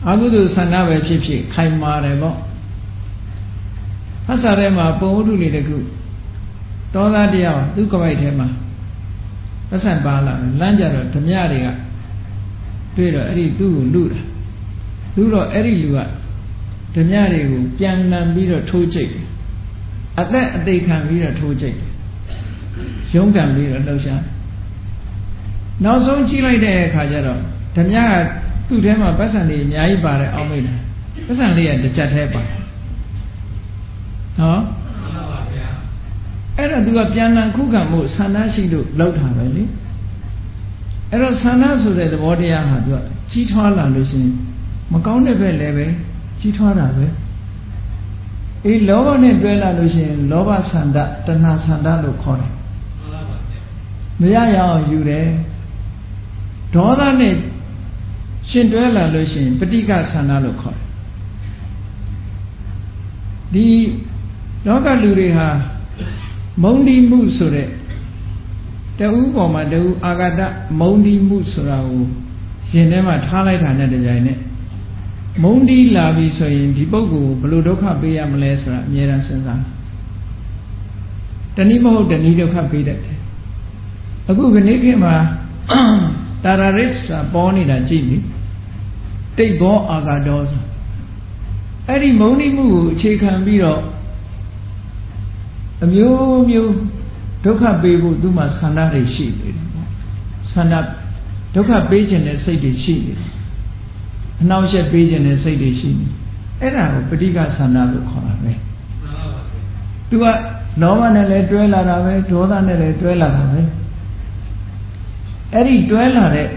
အကုသိုလ်သန္တာပဲဖြစ်ဖြစ်ခိုင်မာတယ်ပေါ့ဖတ်စာထဲမှာပုံဝတ္ထုလေးတစ်ခုတောသားတရားသူ့ကပိုက်ထဲမှာပတ်စံပါလာတယ်လမ်းကြတော့ဓမြတွေက တွေ့တော့အဲ့ဒီသူ့ကိုလူတာလူတော့အဲ့ဒီလူကဓမြတွေကိုပြန်လန်ပြီးတော့ထိုးကြိတ်အသက်အသေးခံပြီးတော့ထိုးကြိတ်ရုန်းကန်ပြီးတော့လှုပ်ရှားနောက်ဆုံးကြည့်လိုက်တဲ့အခါကျတော့ဓမြကသူ့ထဲမှာပတ်စံတွေအများကြီးပါတယ်အောက်မိတ်တယ်ပတ်စံလေးကတစ်ချက်တည်းပါတယ်ဟောအဲ့တော့သူကပြန်လန်ခုခံမှုဆန္ဒရှိလို့လောက်တာပဲလေအဲ့တော့ဆန္ဒဆိုတဲ့သဘောတရားဟာသူကကြီးထွားလာလို့ရှိရင်မကောင်းတဲ့ဘက်လည်းပဲကြီးထွားတာပဲအေးလောဘနဲ့တွဲလာလို့ရှိရင်လောဘဆန္ဒတဏှာဆန္ဒလို့ခေါ်တယ်မရရအောင်ယူတယ်ဒေါသနဲ့ရှင်တွဲလာလို့ရှိရင်ပဋိက္ခဆန္ဒလို့ခေါ်တယ်ဒီလောကလူတွေဟာမုံဒီမှုဆိုတဲ့တဦးပေါ်မှာတဦးအာဂတမုံဒီမှုဆိုတာကိုရှင်ထဲမှာထားလိုက်တာနဲ့တကြိုင်နဲ့မုံဒီလာပြီဆိုရင်ဒီပုဂ္ဂိုလ်ကိုဘယ်လိုဒုက္ခပေးရမလဲဆိုတာအမြဲတမ်းစဉ်းစားတနည်းမဟုတ်တနည်းဒုက္ခပေးတတ်တယ်အခုခဏခေတ်မှာတာရရစ်ဆိုတာပေါ်နေတာကြည့်နိတိတ်ဘောအာဂတောဆိုအဲ့ဒီမုံဒီမှုကိုအခြေခံပြီးတော့အမျိုးမျိုးဒုက္ခပေးဖို့သူ့မှာဆန္ဒတွေရှိနေတယ်ပေါ့ဆန္ဒဒုက္ခပေးခြင်းတဲ့စိတ်တွေရှိနေတယ်အနှောင့်အယှက်ပေးခြင်းတဲ့စိတ်တွေရှိနေအဲ့ဒါကိုပဋိက္ခဆန္ဒလို့ခေါ်တာပဲသူကလောဘနဲ့လည်းတွဲလာတာပဲဒေါသနဲ့လည်းတွဲလာတာပဲအဲ့ဒီတွဲလာတဲ့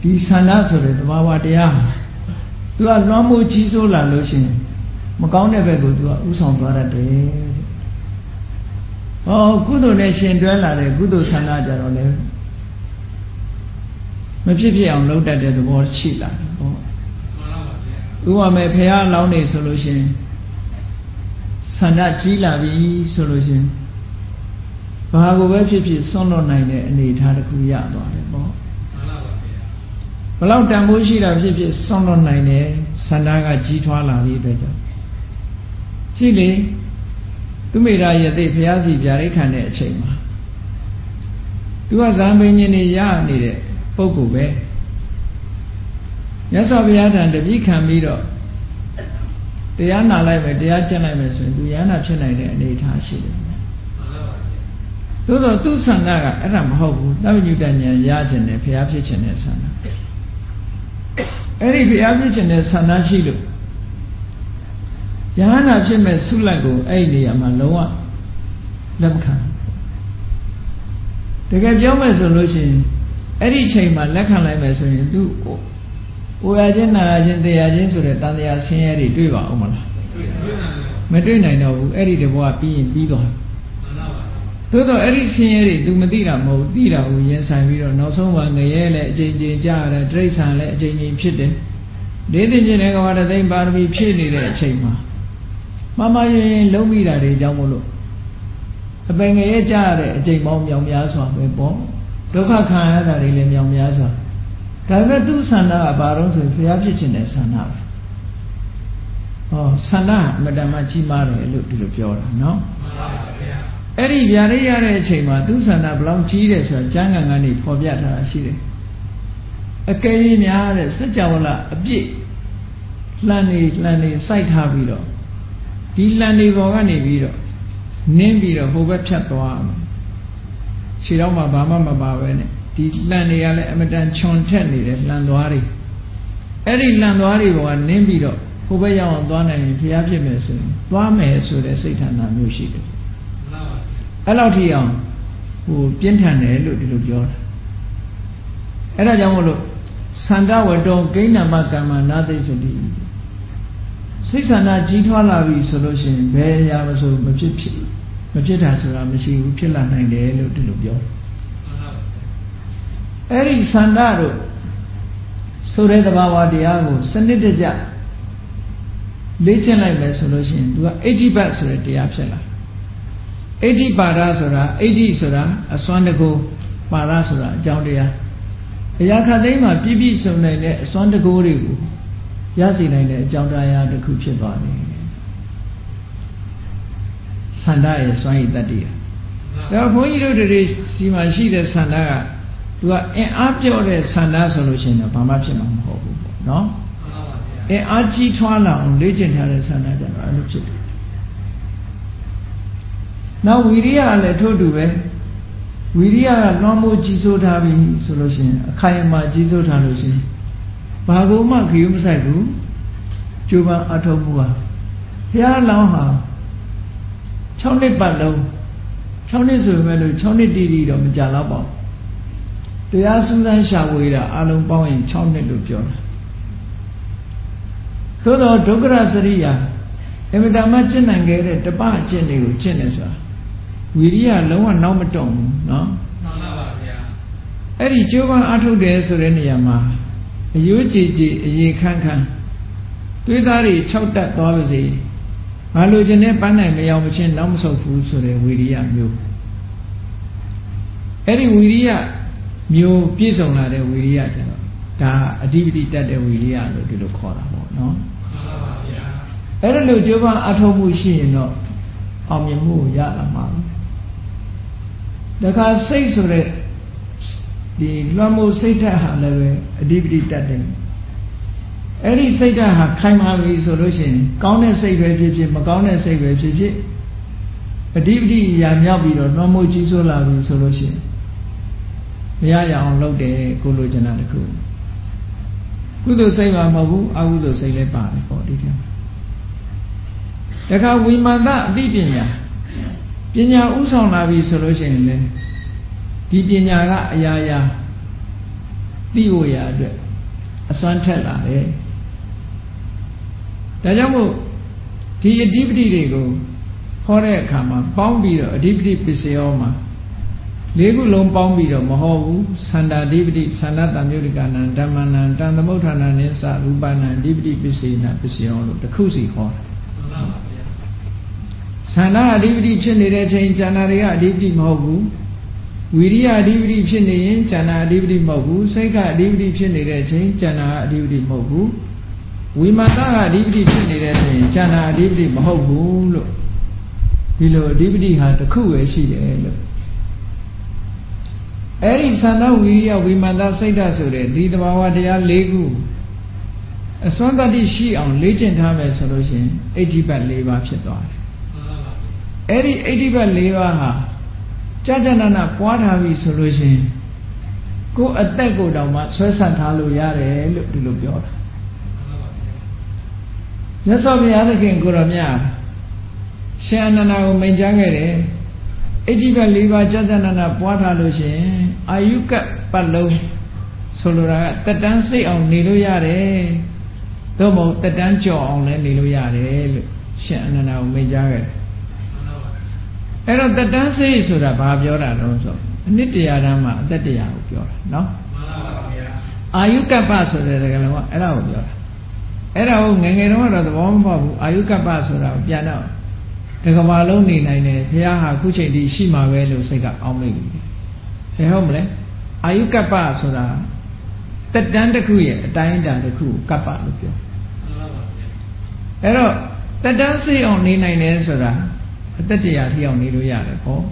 ဒီဆန္ဒဆိုတဲ့သဘာဝတရားသူကလွှမ်းမိုးကြီးစိုးလာလို့ရှိရင်မကောင်းတဲ့ဘက်ကိုသူကဥဆောင်သွားတတ်တယ်ဟောကုသိုလ်နဲ့ရှင်တွဲလာတဲ့ကုသိုလ်ဆန္ဒကြတော့လေမဖြစ်ဖြစ်အောင်လုပ်တတ်တဲ့သဘောရှိလာတယ်ဟောဥပမာဖရာလောင်းနေဆိုလို့ရှင်ဆန္ဒကြီးလာပြီဆိုလို့ရှင်ဘာကိုပဲဖြစ်ဖြစ်ဆွန့်လွတ်နိုင်တဲ့အနေအထားတစ်ခုရသွားတယ်ပေါ့ဘလောက်တန်ဖိုးရှိတာဖြစ်ဖြစ်ဆွန့်လွတ်နိုင်တဲ့ဆန္ဒကကြီးထွားလာပြီးအတွက်ကြောင့်ကြည့်လေသူမိရာယသိဘုရားစီဗျာဒိတ်ခံတဲ့အချိန်မှာသူကဇံပင်ရှင်နေရနေတဲ့ပုဂ္ဂိုလ်ပဲမြတ်စွာဘုရားထံတပည့်ခံပြီးတော့တရားနာလိုက်မယ်တရားကျင့်လိုက်မယ်ဆိုရင်သူရဟန္တာဖြစ်နိုင်တဲ့အနေအထားရှိတယ်သို့တော့သူ့ဆန္ဒကအဲ့ဒါမဟုတ်ဘူးသဗ္ဗညုတဉာဏ်ရခြင်းနဲ့ဘုရားဖြစ်ခြင်းနဲ့ဆန္ဒအဲ့ဒီဘုရားဖြစ်ခြင်းနဲ့ဆန္ဒရှိလို့ယဟန္တာဖြစ်မဲ့ဆုလိုက်ကိုအဲ့ဒီနေရာမှာလုံးဝလက်မခံတကယ်ပြောမယ်ဆိုလို့ရှိရင်အဲ့ဒီချိန်မှာလက်ခံလိုက်မယ်ဆိုရင်သူအိုရခြင်းနာရခြင်းတရားခြင်းဆိုတဲ့တန်တရားဆင်းရဲတွေတွေ့ပါဦးမလားမတွေ့နိုင်တော့ဘူးအဲ့ဒီတဘောကပြီးရင်ပြီးသွားသို့တော့အဲ့ဒီဆင်းရဲတွေ तू မသိတာမဟုတ်သိတာကိုရင်ဆိုင်ပြီးတော့နောက်ဆုံးမှာငရဲလည်းအချိန်ချင်းကြားရတယ်တိရစ္ဆာန်လည်းအချိန်ချင်းဖြစ်တယ်လေးသိချင်းတဲ့ကဘာတသိမ့်ပါရမီဖြည့်နေတဲ့အချိန်မှာမမရင်လုံးမိတာတွေကြောင့်မို့လို့အပင်ငရဲကြားရတဲ့အချိန်ပေါင်းမြောင်များစွာပဲပေါ့ဒုက္ခခံရတာတွေလည်းမြောင်များစွာဒါပေမဲ့သူ့ဆန္ဒကဘာလို့ဆိုဘုရားဖြစ်ခြင်းတဲ့ဆန္ဒပဲဟောဆန္ဒမတ္တမကြီးမားတယ်လို့ဒီလိုပြောတာနော်မှန်ပါဗျာအဲ့ဒီဗျာဒိတ်ရတဲ့အချိန်မှာသူ့ဆန္ဒဘလောက်ကြီးတယ်ဆိုတာကျမ်းဂန်ကနေဖော်ပြထားတာရှိတယ်အကယ်၍များတဲ့စัจ java လအပြည့်လှန်နေစိုက်ထားပြီးတော့ဒီလှန်နေပေါ်ကနေပြီးတော့နင်းပြီးတော့ဟိုဘက်ဖြတ်သွားအောင်ခြေတော့မှဘာမှမပါပဲနဲ့ဒီလှန်နေရလဲအမတန်ခြုံထက်နေတဲ့လှန်သွားတွေအဲ့ဒီလှန်သွားတွေပေါ်ကနင်းပြီးတော့ဟိုဘက်ရောက်အောင်သွားနိုင်ရင်ဘုရားဖြစ်မယ်ဆိုရင်သွားမယ်ဆိုတဲ့စိတ်ဌာနမျိုးရှိတယ်အဲ့လောက်ထိအောင်ဟိုပြင်းထန်တယ်လို့ဒီလိုပြောတာအဲ့ဒါကြောင့်မို့လို့သန္တဝတ္တောဂိဏမကမ္မနာသိဆိုတိစိတ်ဆန္ဒကြီးထွားလာပြီဆိုလို့ရှိရင်ဘယ်အရာမဆိုမဖြစ်တာဆိုတာမရှိဘူးဖြစ်လာနိုင်တယ်လို့ဒီလိုပြောအဲ့ဒီဆန္ဒတို့ဆိုတဲ့သဘာဝတရားကိုစနစ်တကျလေ့ကျင့်လိုက်မယ်ဆိုလို့ရှိရင်သူကအိဋ္ဌိပတ်ဆိုတဲ့တရားဖြစ်လာအိဋ္ဌိပါဒဆိုတာအိဋ္ဌိဆိုတာအစွမ်းတကူပါဒဆိုတာအကြောင်းတရားအရာခတ်သိမ်းမှာပြည့်ပြည့်စုံနိုင်တဲ့အစွမ်းတကူတွေကိုရရှိနိုင်တဲ့အကြောင်းတရားတစ်ခုဖြစ်သွားတယ်ဆန္ဒရဲ့စွမ်းရည်တတ္တိဒါဘုန်းကြီးတို့တွေစီမှာရှိတဲ့ဆန္ဒက သူကအင်အားပြောတဲ့ဆန္ဒဆိုလို့ရှိရင်တော့ဘာမှဖြစ်မှာမဟုတ်ဘူးပေါ့နော်အင်အားကြီးထွားလာအောင်လေ့ကျင့်ထားတဲ့ဆန္ဒကြတော့အဲ့လိုဖြစ်တယ်နောက်ဝီရိယကလည်းထို့တူပဲဝီရိယကလွန်မိုးကြီးစိုးထားပြီဆိုလို့ရှိရင်အခိုင်အမာကြီးစိုးထားလို့ရှိရင်ဘာကိုမှခရီးမဆိုင်ဘူးကျိုးပန်းအထောက်မှုဟာဘုရားလောင်းဟာ6နှစ်ပတ်လုံး6နှစ်ဆိုပေမဲ့လို့6နှစ်တည်တည်တော့မကြတော့ပါဘူးတရားစူးစမ်းရှာဖွေတာအလုံးပေါင်းရင်6နှစ်လို့ပြောတာသို့တော့ဒုက္ခရစရိယာအမြဲတမ်းကျင့်နိုင်ခဲ့တဲ့တပအကျင့်တွေကိုကျင့်နေဆိုတာဝီရိယလုံးဝနောက်မတွန့်ဘူးနော်မှန်ပါပါဗျာအဲ့ဒီကျိုးပန်းအထုတ်တယ်ဆိုတဲ့နေရာမှာအယိုးကြည်ကြည်အရေခန့်ခန့်သွေးသားတွေ6တက်သွားပါစေငါလိုချင်တဲ့ပန်းနိုင်မရောက်မချင်းနောက်မဆုတ်ဘူးဆိုတဲ့ဝီရိယမျိုးအဲ့ဒီဝီရိယမျိုးပြည့်စုံလာတဲ့ဝီရိယကျတော့ဒါအဓိပတိတတ်တဲ့ဝီရိယလို့ဒီလိုခေါ်တာပေါ့နော်မှန်ပါပါဗျာအဲ့ဒါလို့ကျိုးပန်းအထုတ်မှုရှိရင်တော့အောင်မြင်မှုရလာမှာတခါစိတ်ဆိုတဲ့ဒီလွှမ်းမိုးစိတ်ဓာတ်ဟာလည်းပဲအဓိပတိတတ်တယ်အဲ့ဒီစိတ်ဓာတ်ဟာခိုင်မာပြီဆိုလို့ရှိရင်ကောင်းတဲ့စိတ်ပဲဖြစ်ဖြစ်မကောင်းတဲ့စိတ်ပဲဖြစ်ဖြစ်အဓိပတိရာမြောက်ပြီးတော့လွှမ်းမိုးကြီးစိုးလာပြီဆိုလို့ရှိရင်မရရအောင်လုပ်တယ်ကိုလိုချင်တာတခုကုသိုလ်စိတ်မှမဟုတ်ဘူးအကုသိုလ်စိတ်လည်းပါတယ်ပေါ့ဒီထဲမှာတခါဝိမာန်တအသိပညာပညာဥဆောင်လာပြီဆိုလို့ရှိရင်လည်းဒီပညာကအရာရာသိဖို့ရအတွက်အစွမ်းထက်လာတယ်ဒါကြောင့်မို့ဒီအဓိပတိတွေကိုခေါ်တဲ့အခါမှာပေါင်းပြီးတော့အဓိပတိပစ္စယောမှာ၄ခုလုံးပေါင်းပြီးတော့မဟုတ်ဘူးသန္တာအဓိပတိသန္တာတံမြုဒိကနံဓမ္မနံတံသမုဋ္ဌာနနိသရူပနံအဓိပတိပစ္စေနပစ္စယောလို့တစ်ခုစီခေါ်တယ်သန္တာအဓိပတိဖြစ်နေတဲ့အချိန်ဉာဏ်တွေကအဓိပတိမဟုတ်ဘူးဝီရိယအဓိပတိဖြစ်နေရင်ဉာဏ်အဓိပတိမဟုတ်ဘူးစိတ်ကအဓိပတိဖြစ်နေတဲ့အချိန်ဉာဏ်အဓိပတိမဟုတ်ဘူးဝိမာန်ကအဓိပတိဖြစ်နေတဲ့အချိန်ဉာဏ်အဓိပတိမဟုတ်ဘူးလို့ဒီလိုအဓိပတိဟာတစ်ခုပဲရှိတယ်လို့အဲ့ဒီသန္တာဝီရိယဝိမာန်စိတ်ဓာတ်ဆိုတဲ့ဒီတဘာဝတရား၄ခုအစွမ်းတတ္တိရှိအောင်လေ့ကျင့်ထားမယ်ဆိုလို့ရှိရင်အဋ္ဌိပတ်၄ပါးဖြစ်သွားတယ်အဲ့ဒီအဋ္ဌိပတ်၄ပါးဟာကြာကြာနာနာပွားထားပြီဆိုလို့ရှိရင်ကိုယ်အသက်ကိုတောင်မှဆွဲဆန့်ထားလို့ရတယ်လို့ဒီလိုပြောတာမြတ်စွာဘုရားသခင်ကိုရောမြတ်ရှင်အနန္ဒာကိုမိန့်ကြားခဲ့တယ်အဋ္ဌိပတ်၄ပါးကြာကြာနာနာပွားထားလို့ရှိရင်အာယုကပတ်လုံးဆိုလိုတာကတက်တန်းစိတ်အောင်နေလို့ရတယ်သို့မဟုတ်တက်တန်းကြော်အောင်လည်းနေလို့ရတယ်လို့ရှင်အနန္ဒာကိုမိန့်ကြားခဲ့တယ်အဲ့တော့တက်တန်းစိတ်ဆိုတာဘာပြောတာလဲဆိုအနှစ်တရာတန်းမှာအသက်တရားကိုပြောတာနော်မှန်ပါပါဗျာအာယုကပ္ပဆိုတဲ့စကားလုံးကအဲ့ဒါကိုပြောတာအဲ့ဒါကိုငယ်ငယ်တုန်းကတော့သဘောမပေါက်ဘူးအာယုကပ္ပဆိုတာကိုပြန်တော့တကဘာလုံးနေနိုင်တယ်ဘုရားဟာခုချိန်ထိရှိမှာပဲလို့စိတ်ကအောင်းမိပြီဘယ်ဟုတ်မလဲအာယုကပ္ပဆိုတာတက်တန်းတစ်ခုရဲ့အတိုင်းအတာတစ်ခုကပ္ပလို့ပြောအဲ့တော့တက်တန်းစိတ်အောင်နေနိုင်တယ်ဆိုတာအသက်တရားထိအောင်နေလို့ရတယ်ပေါ့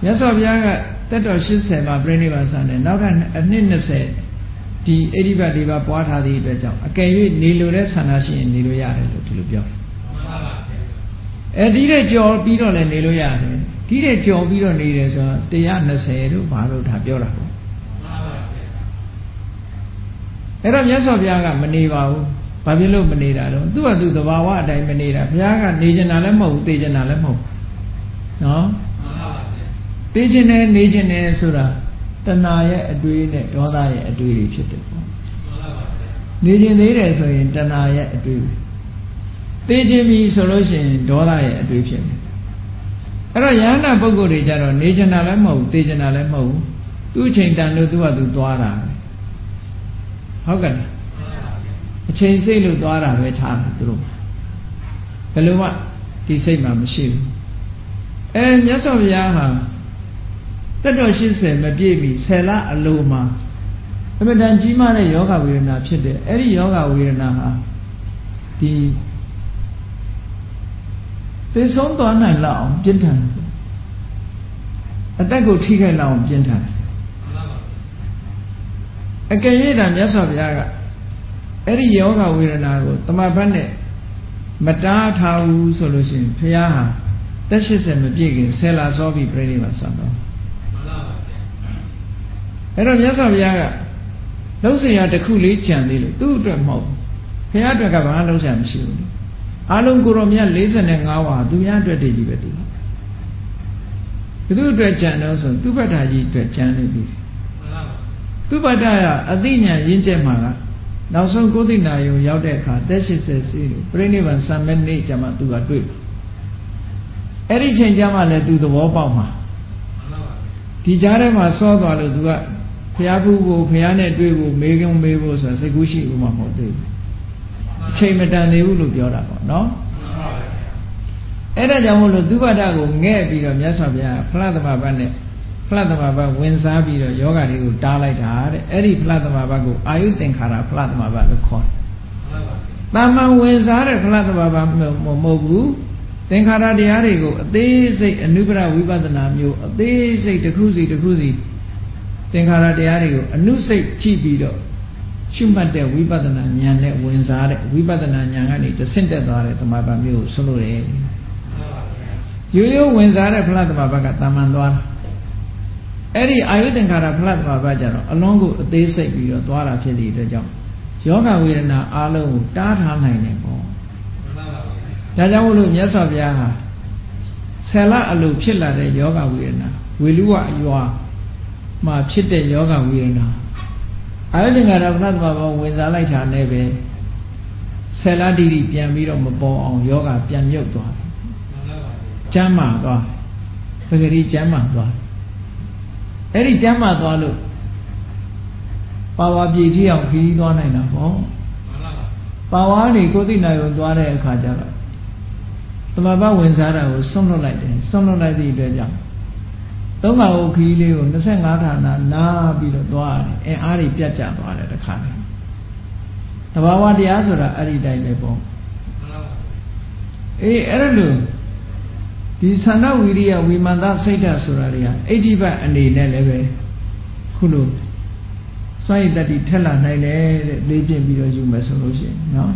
မြတ်စွာဘုရားကတက်တော်80မှာပြိဋိဘံဆန်တယ်နောက်ကအနှစ်20ဒီအဋ္ဌိပတ်၄ပါးပွားထားသည့်အတွက်ကြောင့်အကယ်၍နေလို့တဲ့ဆန္ဒရှိရင်နေလို့ရတယ်လို့ဒီလိုပြောဒီတဲ့ကြော်ပြီးတော့လည်းနေလို့ရတယ်ဒီတဲ့ကြော်ပြီးတော့နေတယ်ဆိုတော့120တို့ဘာလို့ဒါပြောတာပေါ့အဲ့တော့မြတ်စွာဘုရားကမနေပါဘူးဘာဖြစ်လို့မနေတာတော့သူ့ဟာသူသဘာဝအတိုင်းမနေတာဘုရားကနေကျင်တာလည်းမဟုတ်ဘူးသိကျင်တာလည်းမဟုတ်ဘူးနော်သိကျင်တယ်နေကျင်တယ်ဆိုတာတဏှာရဲ့အတွေးနဲ့ဒေါသရဲ့အတွေးတွေဖြစ်တယ်ပေါ့နေကျင်သေးတယ်ဆိုရင်တဏှာရဲ့အတွေးသိကျင်ပြီဆိုလို့ရှိရင်ဒေါသရဲ့အတွေးဖြစ်တယ်အဲ့တော့ယန္တာပုဂ္ဂိုလ်တွေကြတော့နေကျင်တာလည်းမဟုတ်ဘူးသိကျင်တာလည်းမဟုတ်ဘူးသူ့အချိန်တန်လို့သူ့ဟာသူသွားတာဟုတ်ကဲ့အချိန်စိတ်လို့သွားတာပဲထားတယ်သူတို့ဘယ်လိုမှဒီစိတ်မှမရှိဘူးမြတ်စွာဘုရားဟာတက်တော်80မပြည့်ပြီ10လအလိုမှာအမှန်တန်ကြီးမားတဲ့ယောဂဝေဒနာဖြစ်တယ်အဲ့ဒီယောဂဝေဒနာဟာဒီသိဆုံးသွားနိုင်လောက်အောင်ပြင်းထန်တယ်အသက်ကိုထိခိုက်လောက်အောင်ပြင်းထန်တယ် အကယ်၍သာမြတ်စွာဘုရားကအဲ့ဒီယောဂဝေဒနာကိုတမဘတ်နဲ့မတားထားဘူးဆိုလို့ရှိရင်ဘုရားဟာတက်80မပြည့်ခင်ဆယ်လာစောပြီးပြိဋိဘံဆောင်တော့အဲ့တော့မြတ်စွာဘုရားကလှုပ်ရှားတစ်ခုလေးကြံသေးလို့သူ့အတွက်မဟုတ်ဘူးဘုရားအတွက်ကဘာမှလှုပ်ရှားမရှိဘူးအလုံးကိုရောမြတ်45ဝါသူများအတွက်တည်းကြီးပဲသူဘသူအတွက်ကြံတော့ဆိုသူပ္ပတ္ထာကြီးအတွက်ကြံနေပြီသူပ္ပတ္ထာကအသိဉာဏ်ရင့်ကျက်မှာကနောက်ဆုံးကိုသိနာယုံရောက်တဲ့အခါတက်80စီလို့ပြိဋိဘံစံမဲ့နေ့ကျမှသူကတွေ့အဲ့ဒီချိန်ကျမှလည်းသူသဘောပေါက်မှာဒီကြားထဲမှာစောသွားလို့သူကဘုရားဖူးကိုဘုရားနဲ့တွေ့ဖို့မေးကုန်းမေးဖို့ဆိုစိတ်ကူးရှိဦးမှာမဟုတ်သေးဘူးအချိန်မတန်သေးဘူးလို့ပြောတာပေါ့နော်အဲ့ဒါကြောင့်မို့လို့သူပ္ပတ္တကိုငဲ့ပြီးတော့မြတ်စွာဘုရားဖလားသမဘတ်နဲ့ဖလားသမဘတ်ဝင်စားပြီးတော့ယောဂတွေကိုတားလိုက်တာတဲ့အဲ့ဒီဖလားသမဘတ်ကိုအာယုသင်္ခါရဖလားသမဘတ်လို့ခေါ်တယ်။တာမန်ဝင်စားတဲ့ဖလားသမဘတ်မဟုတ်ဘူးသင်္ခါရတရားတွေကိုအသေးစိတ်အနုပရဝိပဿနာမျိုးအသေးစိတ်တစ်ခုစီတစ်ခုစီသင်္ခါရတရားတွေကိုအနုစိတ်ကြည့်ပြီးတော့ရှုမှတ်တဲ့ဝိပဿနာဉာဏ်နဲ့ဝင်စားတဲ့ဝိပဿနာဉာဏ်ကနေတဆင့်တက်သွားတဲ့သမဘတ်မျိုးကိုဆိုလို့ရတယ်။ရိုးရိုးဝင်စားတဲ့ဖလားသမဘတ်ကတာမန်သွားတာအဲ့ဒီအာယုသင်္ခါရဖလားသမဘတ်ကြတော့အလုံးကိုအသေးစိတ်ပြီးတော့သွားတာဖြစ်တဲ့အတွက်ကြောင့်ယောဂဝေဒနာအလုံးကိုတားထားနိုင်တယ်ပေါ့ဒါကြောင့်မို့လို့မြတ်စွာဘုရားဟာဆယ်လအလိုဖြစ်လာတဲ့ယောဂဝေဒနာဝေလူဝအရွာမှာဖြစ်တဲ့ယောဂဝေဒနာအာယုသင်္ခါရဖလားသမဘတ်ဝင်စားလိုက်တာနဲ့ပဲဆယ်လတိတိပြန်ပြီးတော့မပေါ်အောင်ယောဂပြန်မြုပ်သွားတယ်ကျမ်းမာသွားပဂတိကျမ်းမာသွားအဲ့ဒီကျမ်းမာသွားလို့ပါဝါပြည့်ထီအောင်ခီးသွားနိုင်တာပေါ့ပါဝါနေကိုသိနာရုံသွားတဲ့အခါကျတော့သမဘဝင်စားတာကိုဆွန့်လွတ်လိုက်တယ်ဆွန့်လွတ်လိုက်သည့်အတွက်ကြောင့်သုံးပါးကိုခီးလေးကို25ဌာနနားပြီးတော့သွားတယ်အင်အားတွေပြတ်ကျသွားတယ်တခါတည်းတဘာဝတရားဆိုတာအဲ့ဒီတိုင်းပဲပေါ့အေးအဲ့ဒါလို့ဒီသန္ဓဝိရိယဝိမာန်သစိတ်ဓာတ်ဆိုတာတွေကအဋ္ဌိပတ်အနေနဲ့လည်းပဲခုလိုစွန့်ရည်တတိထက်လာနိုင်တယ်တဲ့လေ့ကျင့်ပြီးတော့ယူမယ်ဆိုလို့ရှိရင်နော်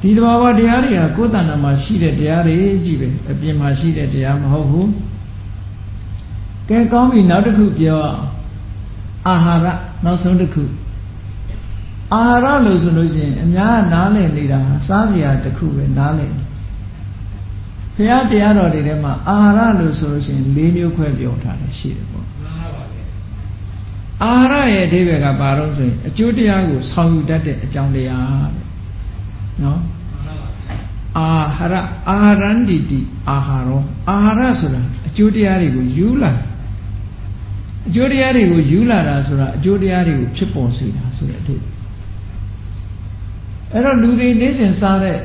ဒီတဘာဝတရားတွေကကိုယ်တဏ္ဍာမှာရှိတဲ့တရားတွေကြီးပဲအပြင်မှာရှိတဲ့တရားမဟုတ်ဘူးကဲကောင်းပြီနောက်တစ်ခုပြောအာဟာရနောက်ဆုံးတစ်ခုအာဟာရလို့ဆိုလို့ရှိရင်အများနားလည်နေတာစားစရာတစ်ခုပဲနားလည်ဘုရားတရားတော်တွေထဲမှာအာဟာရလို့ဆိုလို့ရှိရင်၄မျိုးခွဲပြောထားတယ်ရှိတယ်ပေါ့အာဟာရရဲ့အဓိပ္ပာယ်ကဘာလို့ဆိုရင်အကျိုးတရားကိုဆောင်ယူတတ်တဲ့အကြောင်းတရားတဲ့နော်အာဟာရအာဟာရန္တိတိအာဟာရောအာဟာရဆိုတာအကျိုးတရားတွေကိုယူလာအကျိုးတရားတွေကိုယူလာတာဆိုတာအကျိုးတရားတွေကိုဖြစ်ပေါ်စေတာဆိုတဲ့အဓိပ္ပာယ်အဲ့တော့လူတွေနေ့စဉ်စားတဲ့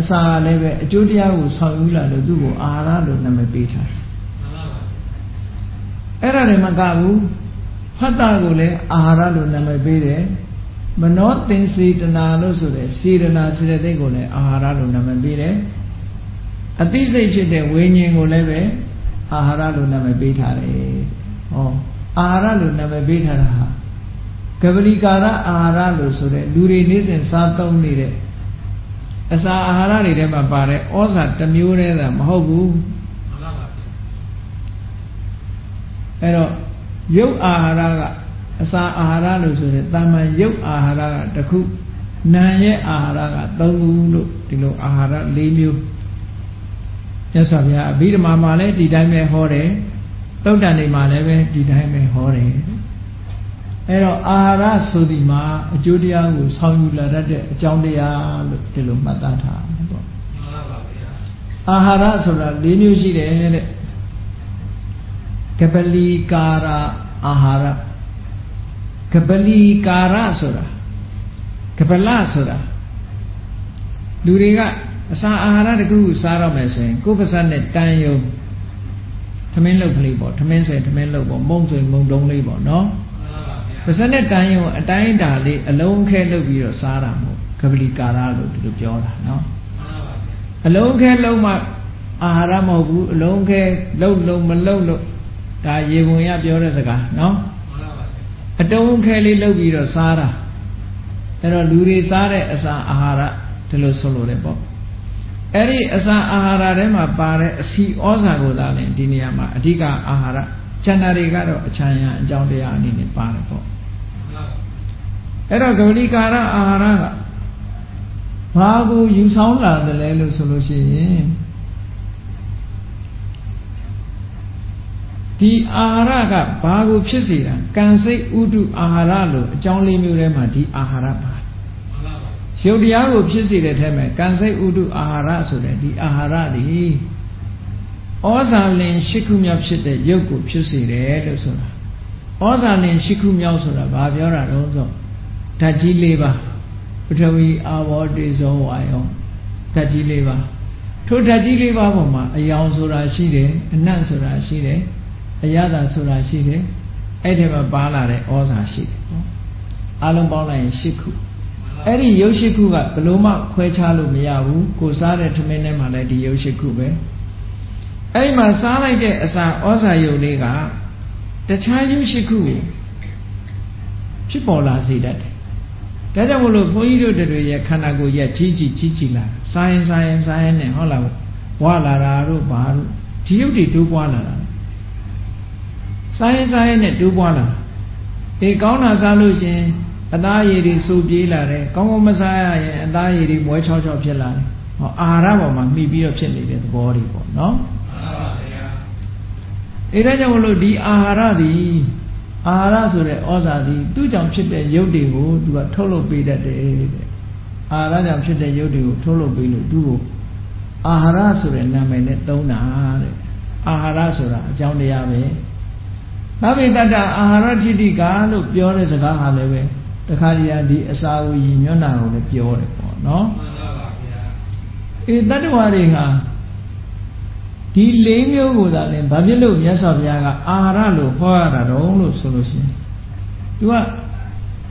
အစာလည်းပဲအကျိုးတရားကိုဆောင်ယူလာလို့သူ့ကိုအာဟာရလို့နာမည်ပေးထားတယ်အဲ့ဒါတွေမကဘူးဖတ်တာကိုလည်းအာဟာရလို့နာမည်ပေးတယ်မနောသင်္စေတနာလို့ဆိုတဲ့စေတနာစေတသိက်ကိုလည်းအာဟာရလို့နာမည်ပေးတယ်အသိစိတ်ဖြစ်တဲ့ဝိညာဉ်ကိုလည်းပဲအာဟာရလို့နာမည်ပေးထားတယ်ဟောအာဟာရလို့နာမည်ပေးထားတာဟာကပလီကာရအာဟာရလို့ဆိုတဲ့လူတွေနေ့စဉ်စားသုံးနေတဲ့အစာအာဟာရတွေထဲမှာပါတဲ့ဩဇာတစ်မျိုးတည်းသာမဟုတ်ဘူးအဲ့တော့ရုပ်အာဟာရကအစာအာဟာရလို့ဆိုတဲ့တာမန်ရုပ်အာဟာရကတစ်ခုနာမ်ရဲ့အာဟာရက3ခုလို့ဒီလိုအာဟာရ4မျိုးမြတ်စွာဘုရားအဘိဓမ္မာမှာလည်းဒီတိုင်းပဲဟောတယ်သုတ်တန်တွေမှာလည်းပဲဒီတိုင်းပဲဟောတယ်အဲ့တော့အာဟာရဆိုဒီမှာအကျိုးတရားကိုဆောင်ယူလာတတ်တဲ့အကြောင်းတရားလို့ဒီလိုမှတ်သားထားတယ်ပေါ့အာဟာရဆိုတာ၄မျိုးရှိတယ်တဲ့ကပလီကာရအာဟာရကပလီကာရဆိုတာကပလဆိုတာလူတွေကအစာအာဟာရတခုစားတော့မယ်ဆိုရင်ကိုယ်ပါးစပ်နဲ့တန်ယုံသမင်းလုပ်ကလေးပေါ့သမင်းဆိုရင်သမင်းလုပ်ပေါ့မုံဆိုရင်မုံတုံးလေးပေါ့နော်ပါးစပ်နဲ့တန်ယုံအတိုင်းအတာလေးအလုံးခဲလုပ်ပြီးတော့စားတာမဟုတ်ကပလီကာရလို့ဒီလိုပြောတာနော်အလုံးခဲလုံးမှအာဟာရမဟုတ်ဘူးအလုံးခဲလုံးလုံးမလုံးလို့ဒါရေဝင်ရပြောတဲ့စကားနော် အတုံးခဲလေးလုပ်ပြီးတော့စားတာအဲ့တော့လူတွေစားတဲ့အစာအာဟာရဒီလိုဆိုလို့တယ်ပေါ့အဲ့ဒီအစာအာဟာရထဲမှာပါတဲ့အစီဩဇာကိုသာလည်းဒီနေရာမှာအဓိကအာဟာရကျန်တာတွေကတော့အချမ်းရံအကြောင်းတရားအနေနဲ့ပါတယ်ပေါ့အဲ့တော့ကပလီကာရအာဟာရကဘာကိုယူဆောင်လာတယ်လဲလို့ဆိုလို့ရှိရင်ဒီအာဟာရကဘာကိုဖြစ်စေတာကံစိတ်ဥဒုအာဟာရလို့အကြောင်းလေးမျိုးထဲမှာဒီအာဟာရပါရုပ်တရားကိုဖြစ်စေတဲ့ထဲမှာကံစိတ်ဥဒုအာဟာရဆိုတဲ့ဒီအာဟာရဒီဩဇာလင်ရှိခုမြောက်ဖြစ်တဲ့ရုပ်ကိုဖြစ်စေတယ်လို့ဆိုတာဩဇာလင်ရှိခုမြောက်ဆိုတာဘာပြောတာတော့ဆိုဓာတ်ကြီး၄ပါးပထဝီအာဘောတေဇောဝါယောဓာတ်ကြီး၄ပါးထိုဓာတ်ကြီး၄ပါးပေါ်မှာအယောင်ဆိုတာရှိတယ်အနတ်ဆိုတာရှိတယ်အရသာဆိုတာရှိတယ်အဲ့ဒီမှာပါလာတဲ့ဩဇာရှိတယ်နော်အလုံးပေါင်းလိုက်ရင်၈ခုအဲ့ဒီရုပ်၈ခုကဘယ်လို့မှခွဲခြားလို့မရဘူးကိုစားတဲ့ထမင်းထဲမှာလည်းဒီရုပ်၈ခုပဲအဲ့ဒီမှာစားလိုက်တဲ့အစာဩဇာယုတ်လေးကတခြားရုပ်၈ခုကိုဖြစ်ပေါ်လာစေတတ်တယ်ဒါကြောင့်မလို့ဘုန်းကြီးတို့တွေရဲ့ခန္ဓာကိုယ်ရဲ့ကြီးကြီးလာစားရင်နဲ့ဟုတ်လားဝါလာတာတို့ဘာတို့ဒီရုပ်တွေတိုးပွားလာတာစားရင်နဲ့တိုးပွားလာအေးကောင်းတာစားလို့ရှင်အသားရည်တွေစူပြေးလာတယ်ကောင်းမစားရရင်အသားရည်တွေမွဲချောဖြစ်လာတယ်ဟောအာဟာရပေါ်မှာမှီပြီးတော့ဖြစ်နေတဲ့သဘောတွေပေါ့နော်မှန်ပါဗျာအေးဒါကြောင့်မလို့ဒီအာဟာရသည်အာဟာရဆိုတဲ့ဩဇာသည်သူ့ကြောင့်ဖြစ်တဲ့ရုပ်တွေကိုသူကထုတ်လုပ်ပေးတတ်တယ်တဲ့အာဟာရကြောင့်ဖြစ်တဲ့ရုပ်တွေကိုထုတ်လုပ်ပေးလို့သူ့ကိုအာဟာရဆိုတဲ့နာမည်နဲ့သုံးတာတဲ့အာဟာရဆိုတာအကြောင်းတရားပဲသဗ္ဗေတ္တအာဟာရထိတိကလို့ပြောတဲ့စကားဟာလည်းပဲတခါတည်းဒီအစာကိုရည်ညွှန်းတာကိုလည်းပြောတယ်ပေါ့နော်မှန်ပါပါဗျာအေးတတ္တဝါတွေဟာဒီ၄မျိုးကိုသာလည်းဘာဖြစ်လို့မြတ်စွာဘုရားကအာဟာရလို့ဟောရတာတော့လို့ဆိုလို့ရှိရင်သူက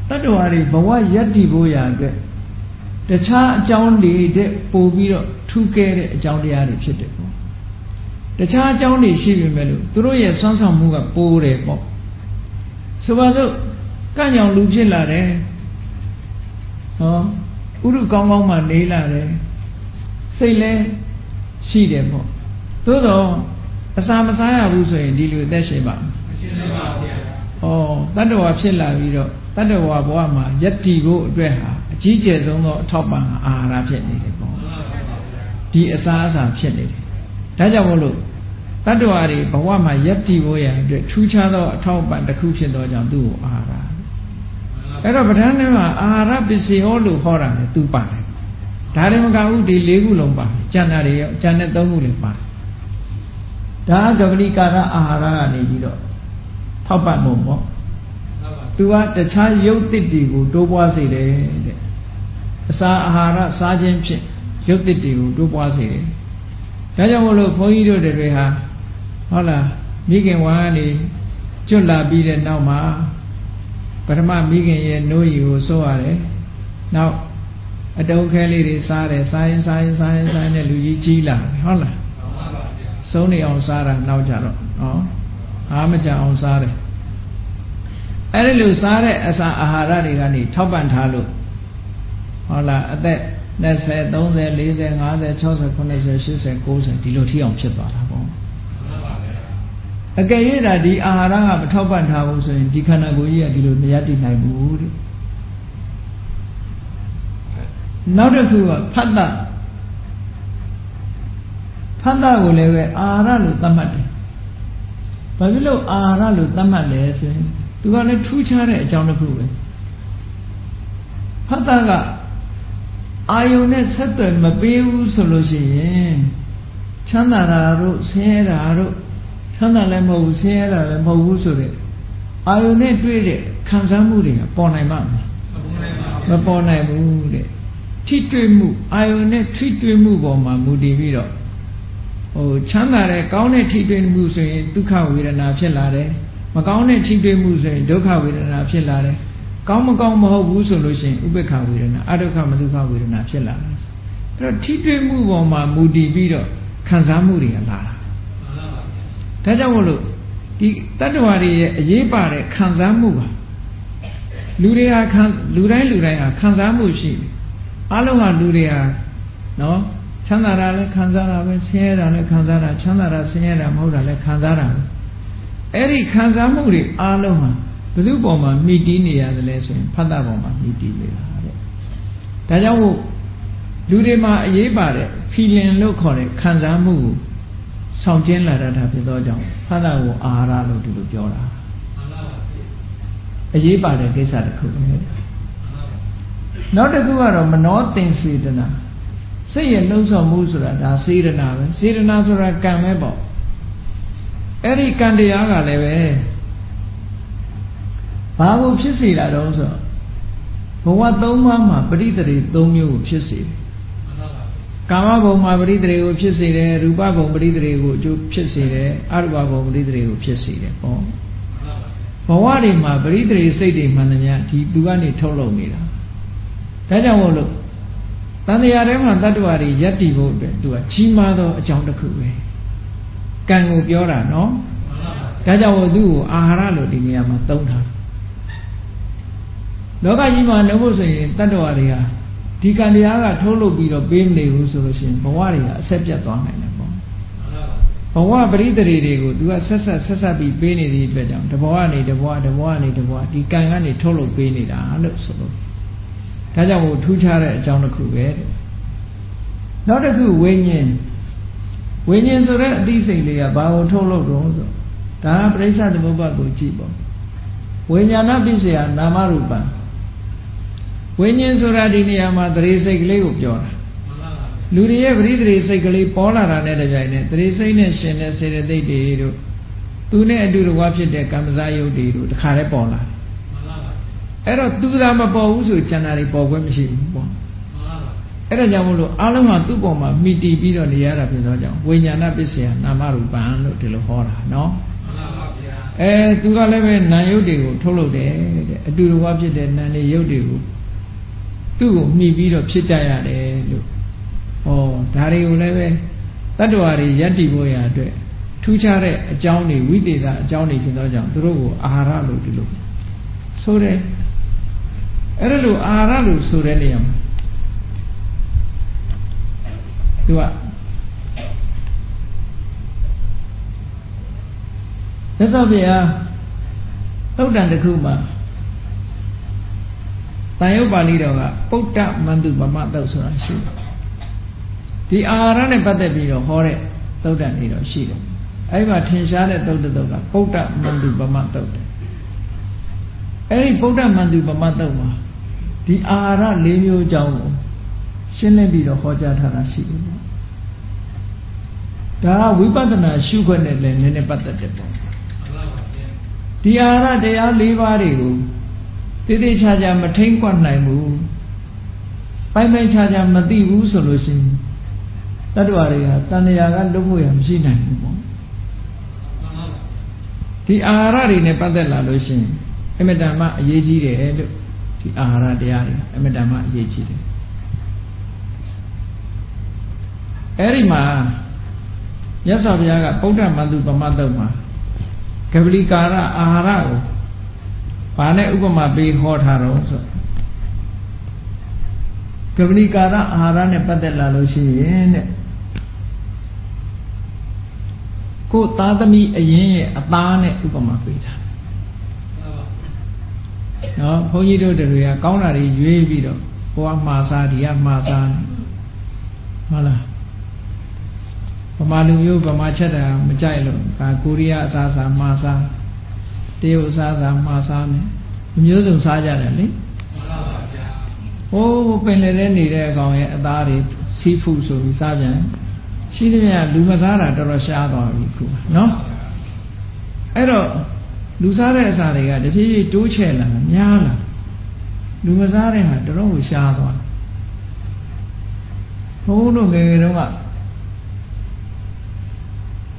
တတ္တဝါတွေဘဝယက်တည်ဖို့ရာအတွက်တခြားအကြောင်းတွေတဲ့ပို့ပြီးတော့ထူးကဲတဲ့အကြောင်းတရားတွေဖြစ်တယ်ပေါ့တခြားအကြောင်းတွေရှိပြီမဲ့လို့သူတို့ရဲ့ဆွမ်းဆောင်မှုကပိုးတယ်ပေါ့ဆိုပါစို့ကံ့ကြောင်လူဖြစ်လာတယ်ဟောဥရုကောင်းကောင်းမှနေလာတယ်စိတ်လဲရှိတယ်ပေါ့သို့တော့အစာမစားရဘူးဆိုရင်ဒီလိုအသက်ရှင်ပါမရှိပါဘူးဗျာဩတတ္တဝါဖြစ်လာပြီးတော့တတ္တဝါဘဝမှာယက်တီကိုအတွက်ဟာအကြီးကျယ်ဆုံးသောအထောက်ပံ့အာဟာရဖြစ်နေတယ်ပေါ့ဒီအစာဖြစ်နေတယ်ဒါကြောင့်မို့လို့တတ္တဝါတွေဘဝမှာယက်တီဖို့ရအတွက်ထူးခြားသောအထောက်ပံ့တစ်ခုဖြစ်သောကြောင့်သူ့ကိုအာဟာရအဲ့တော့ပဋ္ဌာန်းထဲမှာအာဟာရပစ္စည်းဟောလို့ဟောတာလေသူပါတယ်ဒါလည်းမကဘူးဒီ၄ခုလုံးပါကျန်တာတွေရောကျန်တဲ့၃ခုလည်းပါဒါကပလီကာရအာဟာရကနေပြီးတော့ထောက်ပံ့ဖို့ပေါ့သူကတခြားရုပ်သစ်တွေကိုတိုးပွားစေတယ်တဲ့အစာအာဟာရစားခြင်းဖြင့်ရုပ်သစ်တွေကိုတိုးပွားစေတယ်ဒါကြောင့်မလို့ဘုန်းကြီးတို့တွေဟာဟုတ်လားမိခင်ဝါကနေကျွတ်လာပြီးတဲ့နောက်မှာပထမမိခင်ရဲ့နိုးရီကိုစိုးရတယ်နောက်အတုံးခဲလေးတွေစားတယ်စားရင်နဲ့လူကြီးကြီးလာဟုတ်လားဆုံးနေအောင်စားတာနောက်ကြတော့အားမကြအောင်စားတယ်အဲ့ဒီလိုစားတဲ့အစာအာဟာရတွေကနေထောက်ပံ့ထားလို့ဟုတ်လားအသက်20 30 40 50 60 90 80 90ဒီလိုထိအောင်ဖြစ်သွားတာပေါ့အကယ်၍ဒါဒီအာဟာရကမထောက်ပံ့ထားဘူးဆိုရင်ဒီခန္ဓာကိုယ်ကြီးကဒီလိုမရတည်နိုင်ဘူးတဲ့နောက်တစ်ခုကဖတ်တာကိုလည်းပဲအာဟာရလို့သတ်မှတ်တယ်ဘာဖြစ်လို့အာဟာရလို့သတ်မှတ်လဲဆိုရင်သူကလည်းထူးခြားတဲ့အကြောင်းတစ်ခုပဲဖတ်တာကအာယုန်နဲ့ဆက်သွယ်မပေးဘူးဆိုလို့ရှိရင်ချမ်းသာတာတို့ဆင်းရဲတာတို့ချမ်းသာလည်းမဟုတ်ဘူးဆင်းရဲတာလည်းမဟုတ်ဘူးဆိုတဲ့အာယုန်နဲ့တွေ့တဲ့ခံစားမှုတွေကပေါ်နိုင်မှာမပေါ်နိုင်ဘူးတဲ့ထိတွေ့မှုအာယုန်နဲ့ထိတွေ့မှုပေါ်မှာမူတည်ပြီးတော့ချမ်းသာတဲ့ကောင်းတဲ့ထိတွေ့မှုဆိုရင်ဒုက္ခဝေဒနာဖြစ်လာတယ်မကောင်းတဲ့ထိတွေ့မှုဆိုရင်ဒုက္ခဝေဒနာဖြစ်လာတယ်ကောင်းမကောင်းမဟုတ်ဘူးဆိုလို့ရှိရင်ဥပေက္ခဝေဒနာအဒုက္ခမဒုက္ခဝေဒနာဖြစ်လာတယ်အဲ့တော့ထိတွေ့မှုပေါ်မှာမူတည်ပြီးတော့ခံစားမှုတွေကလာတာဒါကြောင့်မို့လို့ဒီတတ္တဝါတွေရဲ့အရေးပါတဲ့ခံစားမှုပါ လူတိုင်းဟာခံစားမှုရှိတယ်အလုံးဟာလူတွေဟာနော်ချမ်းသာတာလည်းခံစားတာပဲဆင်းရဲတာလည်းခံစားတာချမ်းသာတာဆင်းရဲတာမဟုတ်တာလည်းခံစားတာပဲအဲ့ဒီခံစားမှုတွေအလုံးဟာဘယ်သူပေါ်မှာမိတီးနေရတယ်လဲဆိုရင်ဖတ်တာပေါ်မှာမိတီးနေတာတဲ့ဒါကြောင့်မို့လူတွေမှာအရေးပါတဲ့ feeling လို့ခေါ်တဲ့ခံစားမှုကိုဆောင်ကျဉ်လာတတ်တာဖြစ်သောကြောင့်ဖတ်တာကိုအာဟာရလို့ဒီလိုပြောတာအရေးပါတဲ့ကိစ္စတစ်ခုပဲနောက်တစ်ခုကတော့မနောသင်္စေတနာစိတ်ရဲ့လှုံ့ဆော်မှုဆိုတာဒါစေတနာပဲစေတနာဆိုတာကံပဲပေါ့အဲ့ဒီကံတရားကလည်းပဲဘာကိုဖြစ်စေတာတော့ဆိုဘဝသုံးပါးမှာပရိသေတွေ၃မျိုးကိုဖြစ်စေတယ်ကာမဘုံမှာပရိသေတွေကိုဖြစ်စေတယ်ရူပဘုံပရိသေတွေကိုအကျိုးဖြစ်စေတယ်အရူပဘုံပရိသေတွေကိုဖြစ်စေတယ်ပေါ့ဘဝတွေမှာပရိသေစိတ်တွေမှန်သမျှဒီသူကနေထုတ်လုပ်နေတာဒါကြောင့်မို့လို့တန်တရားထဲမှာတတ္တဝါတွေယက်တည်ဖို့အတွက်သူကကြီးမားသောအကြောင်းတစ်ခုပဲကံကိုပြောတာနော်ဒါကြောင့်မို့သူ့ကိုအာဟာရလို့ဒီနေရာမှာသုံးထားလောကကြီးမှာနှုတ်ဖို့ဆိုရင်တတ္တဝါတွေဟာဒီကံတရားကထုတ်လုပ်ပြီးတော့ပေးမနေဘူးဆိုလို့ရှိရင်ဘဝတွေကအဆက်ပြတ်သွားနိုင်တယ်ပေါ့ဘဝပရိသေတွေကိုသူကဆက်ဆက်ပြီးပေးနေသည့်အတွက်ကြောင့်တဘဝနေတဘဝဒီကံကနေထုတ်လုပ်ပေးနေတာလို့ဆိုလို့ဒါကြောင့်မို့ထူးခြားတဲ့အကြောင်းတစ်ခုပဲနောက်တစ်ခုဝိညာဉ်ဆိုတဲ့အသိစိတ်လေးကဘာကိုထုတ်လုပ်တော့ဆိုဒါကပရိစ္ဆသမုပ္ပါဒ်ကိုကြည့်ပေါ့ဝိညာဏပစ္စယနာမရူပံဝိညာဉ်ဆိုတာဒီနေရာမှာသရေစိတ်ကလေးကိုပြောတာလူတွေရဲ့ပရိသေစိတ်ကလေးပေါ်လာတာနဲ့တပြိုင်နက်သရေစိတ်နဲ့ရှင်တဲ့စေတသိက်တွေတို့သူနဲ့အတူတကွဖြစ်တဲ့ကမ္မဇာယုတ်တွေတို့တခါတည်းပေါ်လာတယ်အဲ့တော့သူသာမပေါ်ဘူးဆိုကျန်တာတွေပေါ်ခွင့်မရှိဘူးပေါ့အဲ့ဒါကြောင့်မို့လို့အလုံးဟာသူ့ပေါ်မှာမိတီပြီးတော့နေရတာဖြစ်သောကြောင့်ဝိညာဏပစ္စယနာမရူပံလို့ဒီလိုဟောတာနော်သူကလည်းပဲနာယုတ်တွေကိုထုတ်လုပ်တယ်တဲ့အတူတကွဖြစ်တဲ့နာနေယုတ်တွေကိုသူ့ကိုမှီပြီးတော့ဖြစ်ကြရတယ်လို့ဒါတွေကိုလည်းပဲတတ္တဝါတွေယက်တည်ဖို့ရအတွက်ထူးခြားတဲ့အကြောင်းတွေဝိသေသအကြောင်းတွေဖြစ်သောကြောင့်သူတို့ကိုအာဟာရလို့ဒီလိုဆိုတယ်အဲ့ဒါလို့အာဟာရလို့ဆိုတဲ့နေရာမှာသူကသက်သောဗျာသုတ်တန်တစ်ခုမှာတန်ရုပ်ပါဠိတော်ကပုဒ္ဒမန္တုပမသုတ်ဆိုတာရှိတယ်ဒီအာဟာရနဲ့ပတ်သက်ပြီးတော့ဟောတဲ့သုတ်တန်တွေတော့ရှိတယ်အဲ့ဒီမှာထင်ရှားတဲ့သုတ်တုတ်ကပုဒ္ဒမန္တုပမသုတ်တယ်အဲ့ဒီပုဒ္ဒမန္တုပမသုတ်မှာဒီအာဟာရ၄မျိုးအကြောင်းကိုရှင်းလင်းပြီးတော့ဟောကြားထားတာရှိတယ်ပေါ့ဒါကဝိပဿနာရှုခွက်နဲ့လည်းနည်းနည်းပတ်သက်တယ်ပေါ့ဒီအာဟာရတရား၄ပါးတွေကိုတည်တည်ချာချာမထိမ့်ကွက်နိုင်ဘူးပိုင်ပိုင်ချာချာမသိဘူးဆိုလို့ရှိရင်တတ္တဝါတွေကတဏှာကလွတ်ဖို့ရမရှိနိုင်ဘူးပေါ့ဒီအာဟာရတွေနဲ့ပတ်သက်လာလို့ရှိရင်အမတန်မှအရေးကြီးတယ်လို့ဒီအာဟာရတရားတွေအမတန်မှအရေးကြီးတယ်အဲ့ဒီမှာမြတ်စွာဘုရားကပုဒ္ဒမန္တုပမသုတ်မှာကပလီကာရအာဟာရကိုဘာနဲ့ဥပမာပေးဟောထားတော့ဆိုကပလီကာရအာဟာရနဲ့ပတ်သက်လာလို့ရှိရင်တဲ့ကိုယ်သားသမီးအရင်ရဲ့အသားနဲ့ဥပမာပေးတာနော်ဘုန်းကြီးတို့တွေကကောင်းတာတွေရွေးပြီးတော့ဟိုကမှားစားဒီကမှားစားဟုတ်လားဗမာလူမျိုးဗမာချက်တာမကြိုက်လို့ဒါကိုရီးယားအစားစားမှားစားတရုတ်အစားစားမှားစားနဲ့မျိုးစုံစားကြတယ်လေမှန်ပါဗျာဟိုးပင်လယ်ထဲနေတဲ့အကောင်ရဲ့အသားတွေစီးဖူးဆိုပြီးစားပြန်ရှိသမျှလူမစားတာတော်တော်ရှားသွားပြီခုနော်အဲ့တော့လူစားတဲ့အစာတွေကတဖြည်းဖြည်းတိုးချဲ့လာများလာလူမစားတဲ့ဟာတော်တော်ကိုရှားသွားဘုန်းတို့ငယ်ငယ်တုန်းက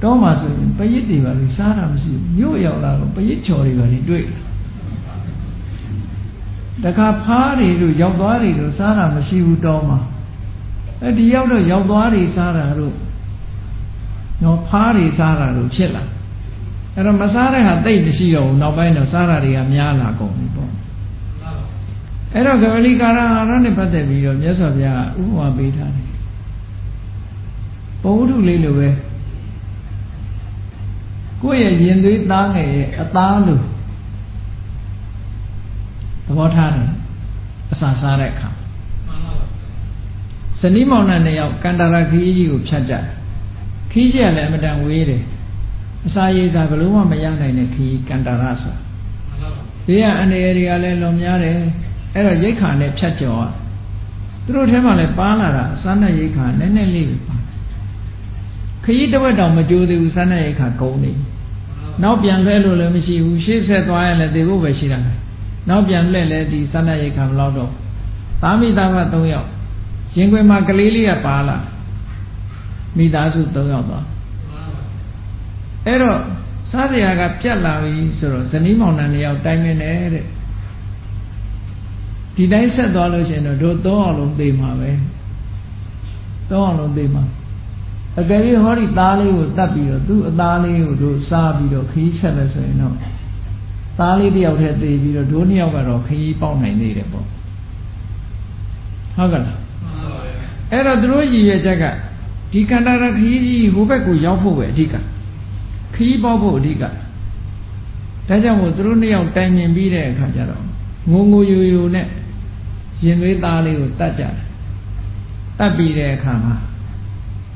တော့မှဆိုရင်ပရစ်တွေပါလို့စားတာမရှိဘူးမြို့ရောက်လာတော့ပရစ်ချော်တွေပါနေတွေ့တခါဖားတွေတို့ရောက်သွားတွေတို့စားတာမရှိဘူးတော့မှဒီရောက်တော့ရောက်သွားတွေစားတာတို့နော်ဖားတွေစားတာတို့ဖြစ်လာအဲ့တော့မစားတဲ့ဟာတိတ်မရှိတော့ဘူးနောက်ပိုင်းတော့စားတာတွေကများလာကုန်ပြီပေါ့ အဲ့တော့ကပလီကာရအာဟာရနဲ့ပတ်သက်ပြီးတော့မြတ်စွာဘုရားဥပမာပေးထားတယ်ပုံဝတ္ထုလေးလိုပဲကိုယ့်ရဲ့ရင်သွေးသားငယ်ရဲ့အသားလိုသဘောထားတယ်အစာစားတဲ့အခါဇနီးမောင်နှံနှစ်ယောက်ကန္တာရခီးကြီးကိုဖြတ်ကြတယ်ခီးကြီးကလည်းအမတန်ဝေးတယ်အစာရည်သာဘယ်လို့မှမရနိုင်တဲ့ခီးကန္တာရဆိုဘေးကအန္တရာယ်တွေကလည်းလွန်များတယ်အဲ့တော့ရိတ်ခါနဲ့ဖြတ်ကျော်သူတို့ထဲမှာလည်းပါလာတာစားနဲ့ရိတ်ခါနည်းနည်းလေးပဲပါခရီးတစ်ဝက်တောင်မကြိုးသေးဘူးစားနဲ့ရိတ်ခါကုန်နေနောက်ပြန်လှဲလို့လည်းမရှိဘူးရှေ့ဆက်သွားရင်လည်းသေဖို့ပဲရှိတာနောက်ပြန်လှဲလဲဒီစားနဲ့ရိတ်ခါမလောက်တော့သားမိသားက3ယောက်ရင်ခွင်မှာကလေးလေးကပါလာမိသားစု3ယောက်သွားအဲ့တော့စားစရာကပြတ်လာပြီဆိုတော့ဇနီးမောင်နှံ2ယောက်တိုင်မင်းတယ်တဲ့ဒီတိုင်းဆက်သွားလို့ရှိရင်တော့တို့3အောင်လုံးသိမှာပဲ3အောင်လုံးသိမှာအကယ်၍ဟောဒီသားလေးကိုတတ်ပြီးတော့သူ့အသားလေးကိုတို့စားပြီးတော့ခရီးဆက်လဲဆိုရင်တော့သားလေးတစ်ယောက်တည်းသိပြီးတော့တို့2ယောက်ကတော့ခရီးပေါက်နိုင်နေတယ်ပေါ့ဟုတ်ကဲ့လားအဲ့တော့သူတို့ရည်ရွယ်ချက်ကဒီကန္တာရခရီးကြီးဟိုဘက်ကိုရောက်ဖို့ပဲအဓိကခရီးပေါက်ဖို့အဓိကဒါကြောင့်မို့သူတို့2ယောက်တိုင်မြင်ပြီးတဲ့အခါကျတော့ငိုငိုယိုယိုနဲ့ရင်သွေးသားလေးကိုတတ်ကြတယ်တတ်ပြီးတဲ့အခါမှာ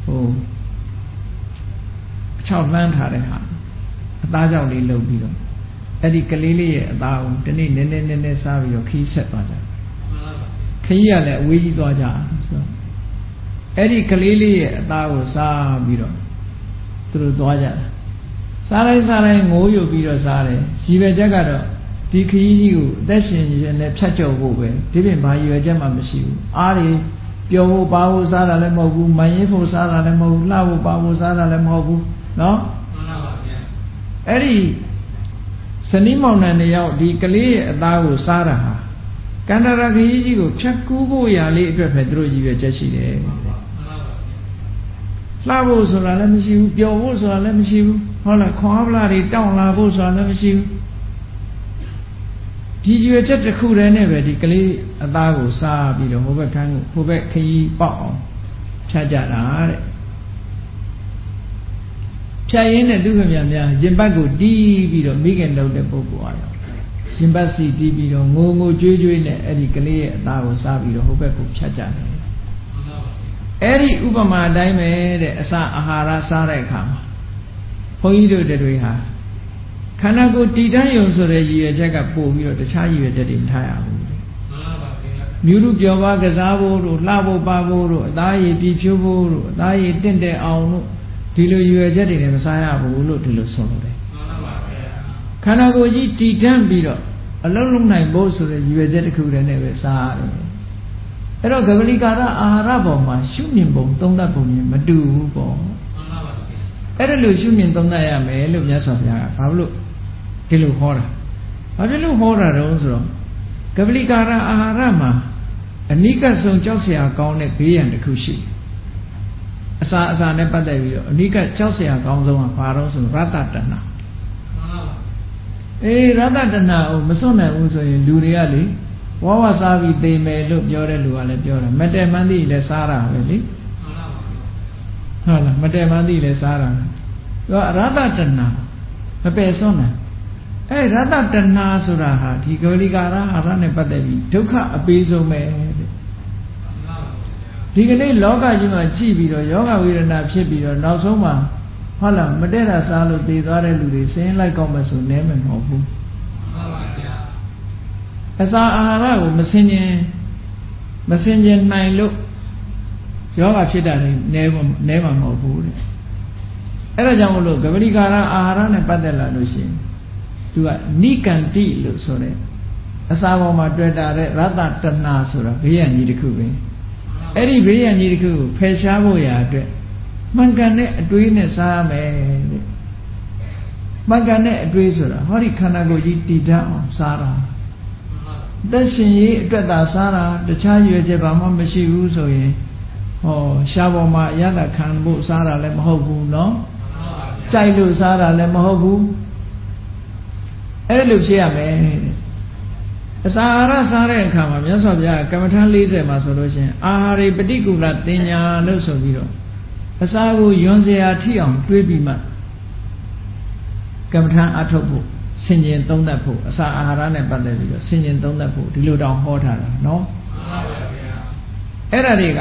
ဟို6လမ်းထားတဲ့ဟာအသားကြောင့်လေးလှုပ်ပြီးတော့အဲ့ဒီကလေးလေးရဲ့အသားကိုဒီနေ့နည်းနည်းစားပြီးတော့ခီးဆက်သွားကြတယ်ခီးရလည်းအဝေးကြီးသွားကြဆိုအဲ့ဒီကလေးလေးရဲ့အသားကိုစားပြီးတော့သူတို့သွားကြတယ်စားလိုက်ငိုးယိုပြီးတော့စားတယ်ရည်ပဲချက်ကတော့ဒီခရီးကြီးကိုအသက်ရှင်ရင်လည်းဖြတ်ကျော်ဖို့ပဲဒီပြင်ဘာရည်ရွယ်ချက်မှမရှိဘူးအားတွေပျော်ဖို့ပါဖို့စားတာလည်းမဟုတ်ဘူးမရင်ဖို့စားတာလည်းမဟုတ်ဘူးလှဖို့ပါဖို့စားတာလည်းမဟုတ်ဘူးနော်မှန်ပါဗျာအဲ့ဒီဇနီးမောင်နှံ2ယောက်ဒီကလေးရဲ့အသားကိုစားတာဟာကန္တာရခရီးကြီးကိုဖြတ်ကူးဖို့ရာလေးအတွက်ပဲသူတို့ရည်ရွယ်ချက်ရှိတယ်မှန်ပါလှဖို့ဆိုတာလည်းမရှိဘူးပျော်ဖို့ဆိုတာလည်းမရှိဘူးဟုတ်လားခွန်အားဗလာတွေတောင်းလာဖို့ဆိုတာလည်းမရှိဘူးဒီရွယ်ချက်တစ်ခုတည်းနဲ့ပဲဒီကလေးအသားကိုစားပြီးတော့ဟိုဘက်ခန်းကိုဟိုဘက်ခရီးပေါက်အောင်ဖြတ်ကြတာတဲ့ဖြတ်ရင်းနဲ့သူခင်ဗျာများရင်ဘတ်ကိုတီးပြီးတော့မိခင်လုပ်တဲ့ပုဂ္ဂိုလ်အားရင်ဘတ်စီတီးပြီးတော့ငိုငိုကြွေးကြွေးနဲ့အဲ့ဒီကလေးရဲ့အသားကိုစားပြီးတော့ဟိုဘက်ကိုဖြတ်ကြတယ်အဲ့ဒီဥပမာအတိုင်းပဲတဲ့အစာအာဟာရစားတဲ့အခါမှာဘုန်းကြီးတို့တွေဟာခန္ဓာကိုယ်တည်တံ့ယုံဆိုတဲ့ရည်ရွယ်ချက်ကပို့ပြီးတော့တခြားရည်ရွယ်ချက်တွေမထားရဘူးမှန်ပါဗျာမြူရုပျော်ပါကစားဖို့တို့လှဖို့ပါဖို့တို့အသားရည်ပြည့်ဖြိုးဖို့တို့အသားရည်တင့်တယ်အောင်တို့ဒီလိုရည်ရွယ်ချက်တွေနဲ့မစားရဘူးလို့ဒီလိုဆိုလို့တယ်မှန်ပါဗျာခန္ဓာကိုယ်ကြီးတည်တံ့ပြီးတော့အလုံးလုံးနိုင်ဖို့ဆိုတဲ့ရည်ရွယ်ချက်တစ်ခုတည်းနဲ့ပဲစားရတယ်အဲ့တော့ကပလီကာရအာဟာရပေါ်မှာရှုမြင်ပုံသုံးသပ်ပုံမြင်မတူဘူးပေါ့မှန်ပါဗျာအဲ့ဒါလို့ရှုမြင်သုံးသပ်ရမယ်လို့မြတ်စွာဘုရားကဘာလို့ဒီလိုဟောတာဘာဖြစ်လို့ဟောတာတုံးဆိုတော့ကပလီကာရအာဟာရမှာအနိကဆုံးကြောက်เสียကောင်းတဲ့ဘေးရန်တစ်ခုရှိအစာနဲ့ပတ်သက်ပြီးတော့အနိကကြောက်เสียကောင်းဆုံးကဘာတော့ဆိုရတ္တတဏ္ဍအေးရတ္တတဏ္ဍကိုမစွန့်နိုင်ဘူးဆိုရင်လူတွေကလေဝါဝစားပြီးသိမယ်လို့ပြောတဲ့လူကလည်းပြောတယ်မတည့်မှန်းသိလည်းစားတာပဲလေဟုတ်လားမတည့်မှန်းသိလည်းစားတာသူကရတ္တတဏ္ဍမပယ်စွန့်နိုင်အဲ့ရတ္တတဏ္ဍဆိုတာဟာဒီကပလီကာရအာဟာရနဲ့ပတ်သက်ပြီးဒုက္ခအပေးဆုံးပဲဒီကနေ့လောကကြီးမှာကြည့်ပြီးတော့ယောဂဝေဒနာဖြစ်ပြီးတော့နောက်ဆုံးမှာဟုတ်လားမတည့်တာစားလို့သေသွားတဲ့လူတွေဆင်းလိုက်ကောက်မှဆိုနဲမယ်မဟုတ်ဘူးမှန်ပါဗျာအစာအာဟာရကိုမစင်ကျင်နိုင်လို့ယောဂဖြစ်တာတွေနဲမှာမဟုတ်ဘူးတဲ့အဲ့ဒါကြောင့်မလို့ကပလီကာရအာဟာရနဲ့ပတ်သက်လာလို့ရှိရင်သူကနိကန္တိလို့ဆိုတဲ့အစာပေါ်မှာတွေ့တာတဲ့ရတ္တတဏ္ဍဆိုတာဘေးရန်ကြီးတစ်ခုပဲအဲ့ဒီဘေးရန်ကြီးတစ်ခုကိုဖယ်ရှားဖို့ရာအတွက်မှန်ကန်တဲ့အတွေးနဲ့စားရမယ်တဲ့မှန်ကန်တဲ့အတွေးဆိုတာဟောဒီခန္ဓာကိုယ်ကြီးတည်တတ်အောင်စားတာသက်ရှင်ရေးအတွက်သာစားတာတခြားရွယ်ချက်ဘာမှမရှိဘူးဆိုရင်ဟောရှားပေါ်မှာအရသာခံဖို့စားတာလည်းမဟုတ်ဘူးเนาะကြိုက်လို့စားတာလည်းမဟုတ်ဘူးအဲ့လိုဖြစ်ရမယ် အစာအာဟာရစားတဲ့အခါမှာမြတ်စွာဘုရားကမ္မထ40မှာဆိုလို့ရှိရင်အာဟာရိပฏิကူလတင်ညာလို့ဆိုပြီးတော့အစာကိုယွန်စရာထိအောင်တွေးပြီးမှကမ္မထအထုတ်ဖို့ဆင်ခြင်သုံးသပ်ဖို့အစာအာဟာရနဲ့ပတ်သက်ပြီးတော့ဆင်ခြင်သုံးသပ်ဖို့ဒီလိုတောင်ဟောထားတာနော်အဲ့ဒါတွေက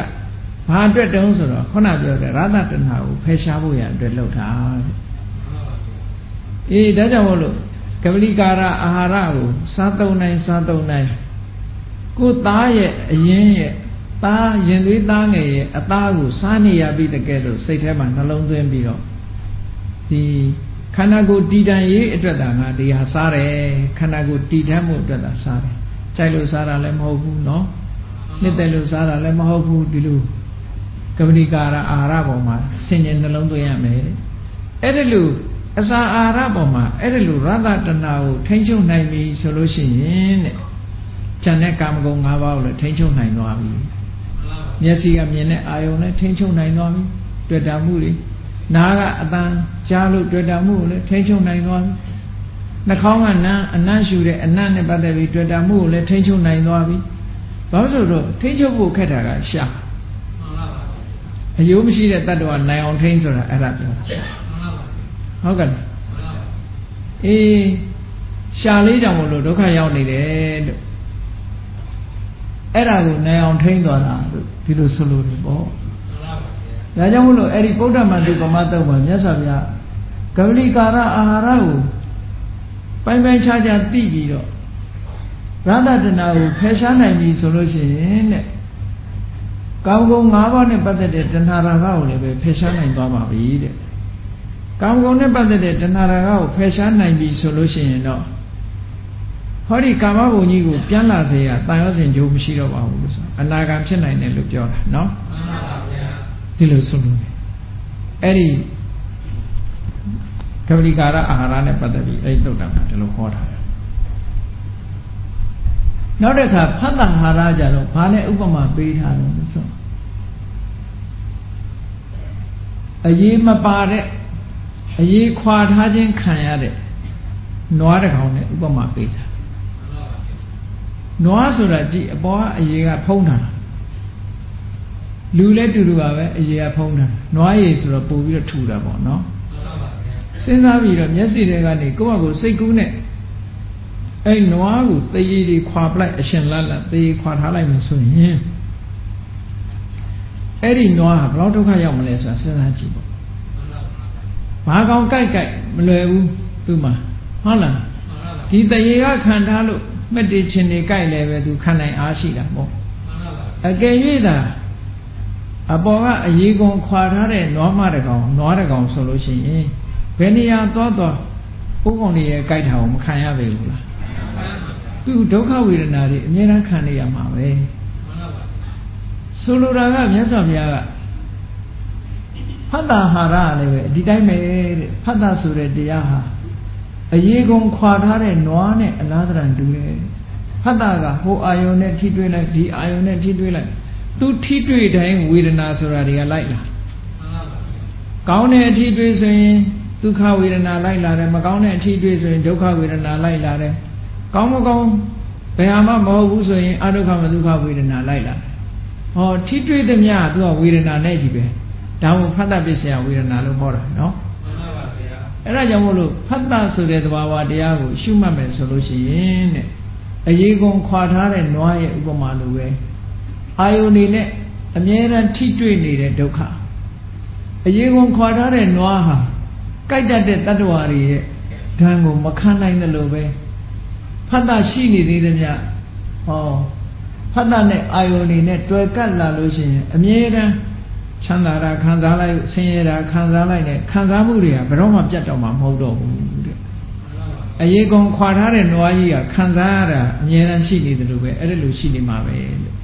ဘာအတွက်တုံးဆိုတော့ခုနပြောတဲ့ရသတဏှာကိုဖယ်ရှားဖို့ရအတွက်လုပ်တာတဲ့ဒါကြောင့်မို့လို့ကပလိကာရအာဟာရကိုစားသုံးနိုင်ကိုသားရဲ့အရင်ရဲ့သားရင်သွေးသားငယ်ရဲ့အသားကိုစားနေရပြီတကယ်လို့စိတ်ထဲမှာနှလုံးသွင်းပြီးတော့ဒီခန္ဓာကိုယ်တည်တံ့ရေးအတွက်သာငါဒီဟာစားတယ်ခန္ဓာကိုယ်တည်တံ့မှုအတွက်သာစားတယ်ကြိုက်လို့စားတာလည်းမဟုတ်ဘူးเนาะနှစ်သက်လို့စားတာလည်းမဟုတ်ဘူးဒီလိုကပလိကာရအာဟာရပေါ်မှာဆင်ញင်နှလုံးသွင်းရမယ်အဲ့ဒါလို့အစာအာဟာရပေါ်မှာအဲ့ဒါလို့ရသတဏှာကိုထိန်းချုပ်နိုင်ပြီဆိုလို့ရှိရင်တဲ့ဉာဏ်နဲ့ကာမဂုဏ်၅ပါးကိုလည်းထိန်းချုပ်နိုင်သွားပြီမျက်စိကမြင်တဲ့အာယုံနဲ့ထိန်းချုပ်နိုင်သွားပြီတွေ့တာမှုတွေနားကအတန်ကြားလို့တွေ့တာမှုကိုလည်းထိန်းချုပ်နိုင်သွားပြီနှာခေါင်းကနားအနံ့ရှူတဲ့အနံ့နဲ့ပတ်သက်ပြီးတွေ့တာမှုကိုလည်းထိန်းချုပ်နိုင်သွားပြီဘာလို့ဆိုတော့ထိန်းချုပ်ဖို့ခက်တာကရှာအယိုးမရှိတဲ့တ attva နိုင်အောင်ထိန်းဆိုတာအဲ့ဒါပြောဟုတ်ကဲ့အေးရှာလေးကြောင့်မလို့ဒုက္ခရောက်နေတယ်လို့အဲ့ဒါကိုနိုင်အောင်ထိန်းသွားတာလို့ဒီလိုဆိုလို့ပေါ့ဒါကြောင့်မလို့အဲ့ဒီဗုဒ္ဓမန္တုပမတုတ်မှာမြတ်စွာဘုရားကပလိကာရအာဟာရကိုပိုင်းခြားသိပြီးတော့ရသတဏှာကိုဖယ်ရှားနိုင်ပြီဆိုလို့ရှိရင်တဲ့ကာမဂုဏ်၅ပါးနဲ့ပတ်သက်တဲ့တဏှာရာဂကိုလည်းပဲဖယ်ရှားနိုင်သွားပါပြီတဲ့ကာမဂုဏ်နဲ့ပတ်သက်တဲ့တဏှာရာဂကိုဖယ်ရှားနိုင်ပြီဆိုလို့ရှိရင်တော့ဟောဒီကာမဘုံကြီးကိုပြန်လာစေရတန်ရောစဉ်ကြိုးမရှိတော့ပါဘူးလို့ဆိုအနာဂံဖြစ်နိုင်တယ်လို့ပြောတာနော်မှန်ပါဗျာဒီလိုဆိုလို့အဲ့ဒီကပလိကာရအာဟာရနဲ့ပတ်သက်ပြီးအဲ့ဒီတုတ်တာမှာဒီလိုဟောထားတယ်နောက်တစ်ခါဖတ်တာဟာရကြတော့ဘာနဲ့ဥပမာပေးထားတယ်လို့ဆိုအရေးမပါတဲ့အရေးခွာထားခြင်းခံရတဲ့နွားတစ်ကောင်နဲ့ဥပမာပေးထားနွားဆိုတာကြည့်အပေါ်ကအရေးကဖုံးတာလူလည်းတူတူပါပဲအရေးကဖုံးတာနွားရည်ဆိုတော့ပို့ပြီးတော့ထူတာပေါ့နော်စဉ်းစားပြီးတော့မျက်စိတွေကနေကိုယ့်ဘာကိုစိတ်ကူးနဲ့အဲ့နွားကိုသေရည်တွေခွာပလိုက်အရှင်လတ်သေရည်ခွာထားလိုက်မှဆိုရင်အဲ့ဒီနွားကဘယ်တော့ဒုက္ခရောက်မလဲဆိုတာစဉ်းစားကြည့်ပေါ့ဘာကောင်ကြိုက်မလွယ်ဘူးသူ့မှာဟုတ်လားဒီသေရည်ကခံထားလို့မှတ်တည်ခြင်းတွေကြိုက်လည်းပဲသူခံနိုင်အားရှိတာပေါ့အကယ်၍သာအပေါ်ကအရေးကုန်ခွာထားတဲ့နွားမတကောင်ဆိုလို့ရှိရင်ဘယ်နေရာသွားပိုးကောင်တွေရဲ့ကြိုက်တာကိုမခံရပေဘူးလားသူဒုက္ခဝေဒနာတွေအမြဲတမ်းခံနေရမှာပဲဆိုလိုတာကမြတ်စွာဘုရားကဖတ်တာဟာရလည်းပဲဒီတိုင်းပဲတဲ့ဖတ်တာဆိုတဲ့တရားဟာအရေးကုန်ခွာထားတဲ့နွားနဲ့အလားတန်တူတယ်ဖတ်တာကဟိုအာယုံနဲ့ထိတွေ့လိုက်ဒီအာယုံနဲ့ထိတွေ့လိုက်သူထိတွေ့တိုင်းဝေဒနာဆိုတာတွေကလိုက်လာကောင်းတဲ့အထိတွေ့ဆိုရင်ဒုက္ခဝေဒနာလိုက်လာတယ်မကောင်းတဲ့အထိတွေ့ဆိုရင်ဒုက္ခဝေဒနာလိုက်လာတယ်ကောင်းမကောင်းဘယ်ဟာမှမဟုတ်ဘူးဆိုရင်အဒုက္ခမဒုက္ခဝေဒနာလိုက်လာဟောထိတွေ့သမျှသူကဝေဒနာနဲ့ကြီးပဲဒါမှဖတ်တာပစ္စယဝေဒနာလို့ခေါ်တာနော်မှန်ပါပါဗျာအဲ့ဒါကြောင့်မို့လို့ဖတ်တာဆိုတဲ့သဘာဝတရားကိုရှုမှတ်မယ်ဆိုလို့ရှိရင်တဲ့အရေးကုန်ခွာထားတဲ့နွားရဲ့ဥပမာလိုပဲအာယုန်နေနဲ့အမြဲတမ်းထိတွေ့နေတဲ့ဒုက္ခအရေးကုန်ခွာထားတဲ့နွားဟာကြိုက်တတ်တဲ့တ attva တွေရဲ့ဓာတ်ကိုမခံနိုင်တယ်လို့ပဲဖတ်တာရှိနေသေးတယ်ဗျဟောဖတ်တာနဲ့အာယုန်နေနဲ့တွယ်ကပ်လာလို့ရှိရင်အမြဲတမ်းချမ်းသာတာခံစားလိုက်ဆင်းရဲတာခံစားလိုက်နဲ့ခံစားမှုတွေကဘယ်တော့မှပြတ်တော့မှာမဟုတ်တော့ဘူးတဲ့အရေးကုန်ခွာထားတဲ့နွားကြီးကခံစားရတာအမြဲတမ်းရှိနေတယ်လို့ပဲအဲ့ဒါလိုရှိနေမှာပဲလို့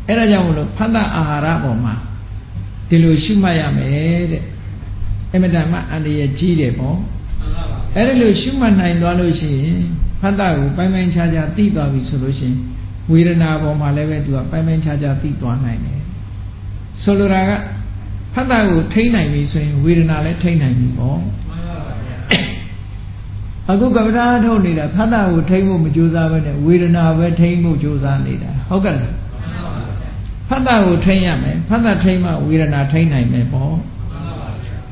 အဲ့ဒါကြောင့်မလို့ဖတ်တာအာဟာရပေါ်မှာဒီလိုရှုမှတ်ရမယ်တဲ့အမတန်မှအန္တရာယ်ကြီးတယ်ပေါ့အဲ့ဒါလိုရှုမှတ်နိုင်သွားလို့ရှိရင်ဖတ်တာကိုပိုင်းခြားသိသွားပြီဆိုလို့ရှိရင်ဝေဒနာပေါ်မှာလည်းပဲသူကပိုင်းခြားသိသွားနိုင်တယ်ဆိုလိုတာကဖတ်တာကိုထိန်းနိုင်ပြီဆိုရင်ဝေဒနာလည်းထိန်းနိုင်ပြီပေါ့ဟ အခုကပ္ပဒါထုတ်နေတာဖတ်တာကိုထိမ့်ဖို့မကြိုးစားဘဲနဲ့ဝေဒနာပဲထိမ့်ဖို့ကြိုးစားနေတာဟုတ်ကဲ့လားဖတ်တာကိုထိမ့်ရမယ်ဖတ်တာထိမ့်မှဝေဒနာထိမ့်နိုင်မယ်ပေါ့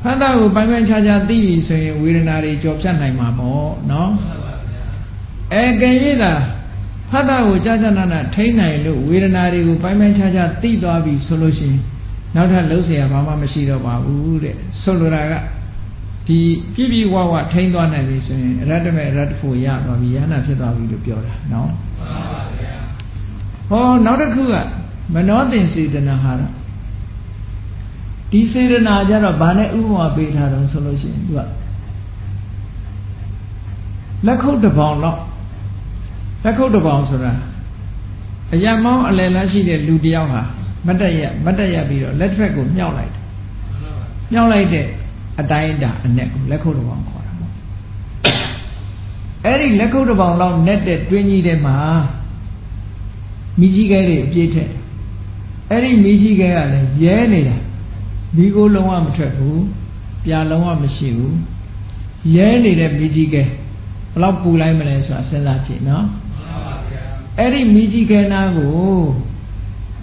ဖတ်တာကိုပိုင်းပိုင်းခြားခြားသိပြီဆိုရင်ဝေဒနာတွေကြော်ဖြတ်နိုင်မှာပေါ့နော်ကဲရည်တာဖတ်တာကိုကြာကြာနာနာထိမ့်နိုင်လို့ဝေဒနာတွေကိုပိုင်းပိုင်းခြားခြားသိသွားပြီဆိုလို့ရှိရင်နောက်ထပ်လုံးเสียဘာမှမရှိတော့ပါဘူးတဲ့ဆိုလိုတာကဒီပြည့်ပြည့်ဝဝထိမ့်သွားနိုင်ပြီဆိုရင်အရတ္တမေအရတ္တဖို့ရသွားပြီယန္နာဖြစ်သွားပြီလို့ပြောတာနော်ဟောနောက်တစ်ခုကမနောသင်္စေတနာဟာဒီစေတနာကြတော့ဘာနဲ့ဥပမာပေးထားတော့ဆိုလို့ရှိရင်သူကလက်ခုပ်တစ်ပေါင်တော့လက်ခုပ်တစ်ပေါင်ဆိုတာအရမောင်းအလယ်လားရှိတဲ့လူတစ်ယောက်ဟာမတ်တက်ရပြီးတော့လက်တစ်ဖက်ကိုမြှောက်လိုက်တယ်မြှောက်လိုက်တဲ့အတိုင်းအတာအနဲ့ကိုလက်ခုပ်တစ်ပေါင်ခေါ်တာပေါ့အဲ့ဒီလက်ခုပ်တစ်ပေါင်လောက်နဲ့တဲ့တွင်းကြီးထဲမှာမိကြီးခဲတွေအပြည့်ထက်အဲ့ဒီမိကြီးခဲကလည်းရဲနေတာမိကိုလုံးဝမထွက်ဘူးပြာလုံးဝမရှိဘူးရဲနေတဲ့မိကြီးခဲဘယ်လောက်ပူလိုက်မလဲဆိုတာစဉ်းစားကြည့်နော်အဲ့ဒီမိကြီးခဲနာ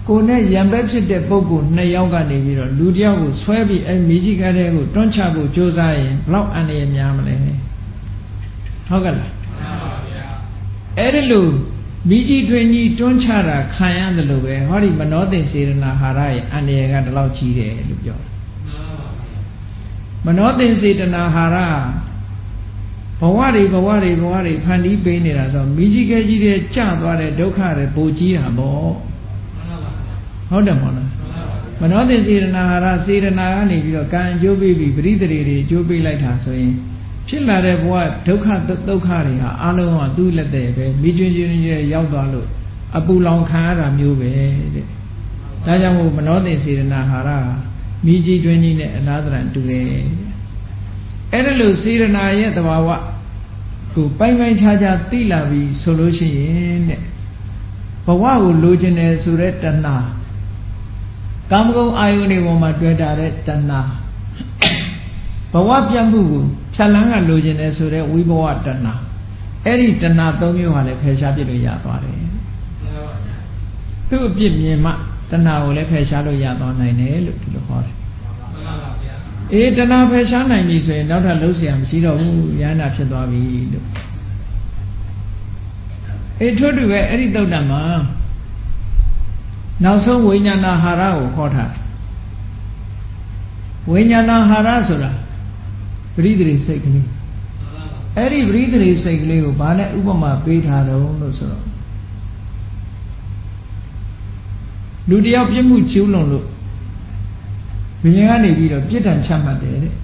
ကိုနဲ့ရံပဲဖြစ်တဲ့ပုဂ္ဂိုလ်2ယောက်ကနေပြီးတော့လူတစ်ယောက်ကိုဆွဲပြီးအဲ့မိကြီးခဲတဲ့ကိုတွန်းချဖို့ကြိုးစားရင်ဘယ်လောက်အန္တရာယ်များမလဲဟုတ်ကဲ့လားအဲ့ဒီလိုမိကြီးတွင်ကြီးတွန်းချတာခံရတယ်လို့ပဲဟောဒီမနောသင်္စေတနာဟာရရဲ့အန္တရာယ်ကဒီလောက်ကြီးတယ်လို့ပြောတယ်မနောသင်္စေတနာဟာရဘဝတွေဖန်တီးပေးနေတာဆိုမိကြီးခဲကြီးတဲ့ကြသွားတဲ့ဒုက္ခတွေပိုကြီးတာပေါ့ဟုတ်တယ်မဟုတ်လားမနောသင်္စေတနာဟာရစေတနာကနေပြီးတော့ကံအကျိုးပေးပြီးပရိသေတွေအကျိုးပေးလိုက်တာဆိုရင်ဖြစ်လာတဲ့ဘဝဒုက္ခတွေဟာအလုံးကသူ့လက်တည်းပဲမိကျွင်းကျွင်းရောက်သွားလို့အပူလောင်ခံရတာမျိုးပဲတဲ့ဒါကြောင့်မို့မနောသင်္စေတနာဟာရမိကြီးတွင်းကြီးနဲ့အလားတန်တူတယ်အဲ့ဒါလို့စေတနာရဲ့သဘာဝကိုပိုင်းပိုင်းခြားခြားသိလာပြီဆိုလို့ရှိရင်တဲ့ဘဝကိုလိုချင်တယ်ဆိုတဲ့တဏှာကာမဂုဏ်အာယုန်တွေပေါ်မှာတွေ့တာတဲ့တဏှာဘဝပြတ်မှုကိုဖြတ်လန်းကလိုချင်တယ်ဆိုတဲ့ဝိဘဝတဏှာအဲ့ဒီတဏှာ၃မျိုးဟာလည်းဖယ်ရှားပြစ်လို့ရသွားတယ်သူ့အပြစ်မြင်မှတဏှာကိုလည်းဖယ်ရှားလို့ရသွားနိုင်တယ်လို့ဒီလိုဟောတယ်တဏှာဖယ်ရှားနိုင်ပြီဆိုရင်နောက်ထပ်လုံးเสียမရှိတော့ဘူးယန္နာဖြစ်သွားပြီလို့ထို့တူပဲအဲ့ဒီသုတ်တံမှာနောက်ဆုံးဝိညာဏဟာရကိုခေါ်ထားဝိညာဏဟာရဆိုတာပရိသေစိတ်ကလေးအဲ့ဒီပရိသေစိတ်ကလေးကိုဘာနဲ့ဥပမာပေးထားတော့လို့ဆိုတော့လူတယောက်ပြစ်မှုကျူးလွန်လို့ဘုရင်ကနေပြီးတော့ပြစ်ဒဏ်ချမှတ်တယ်တဲ့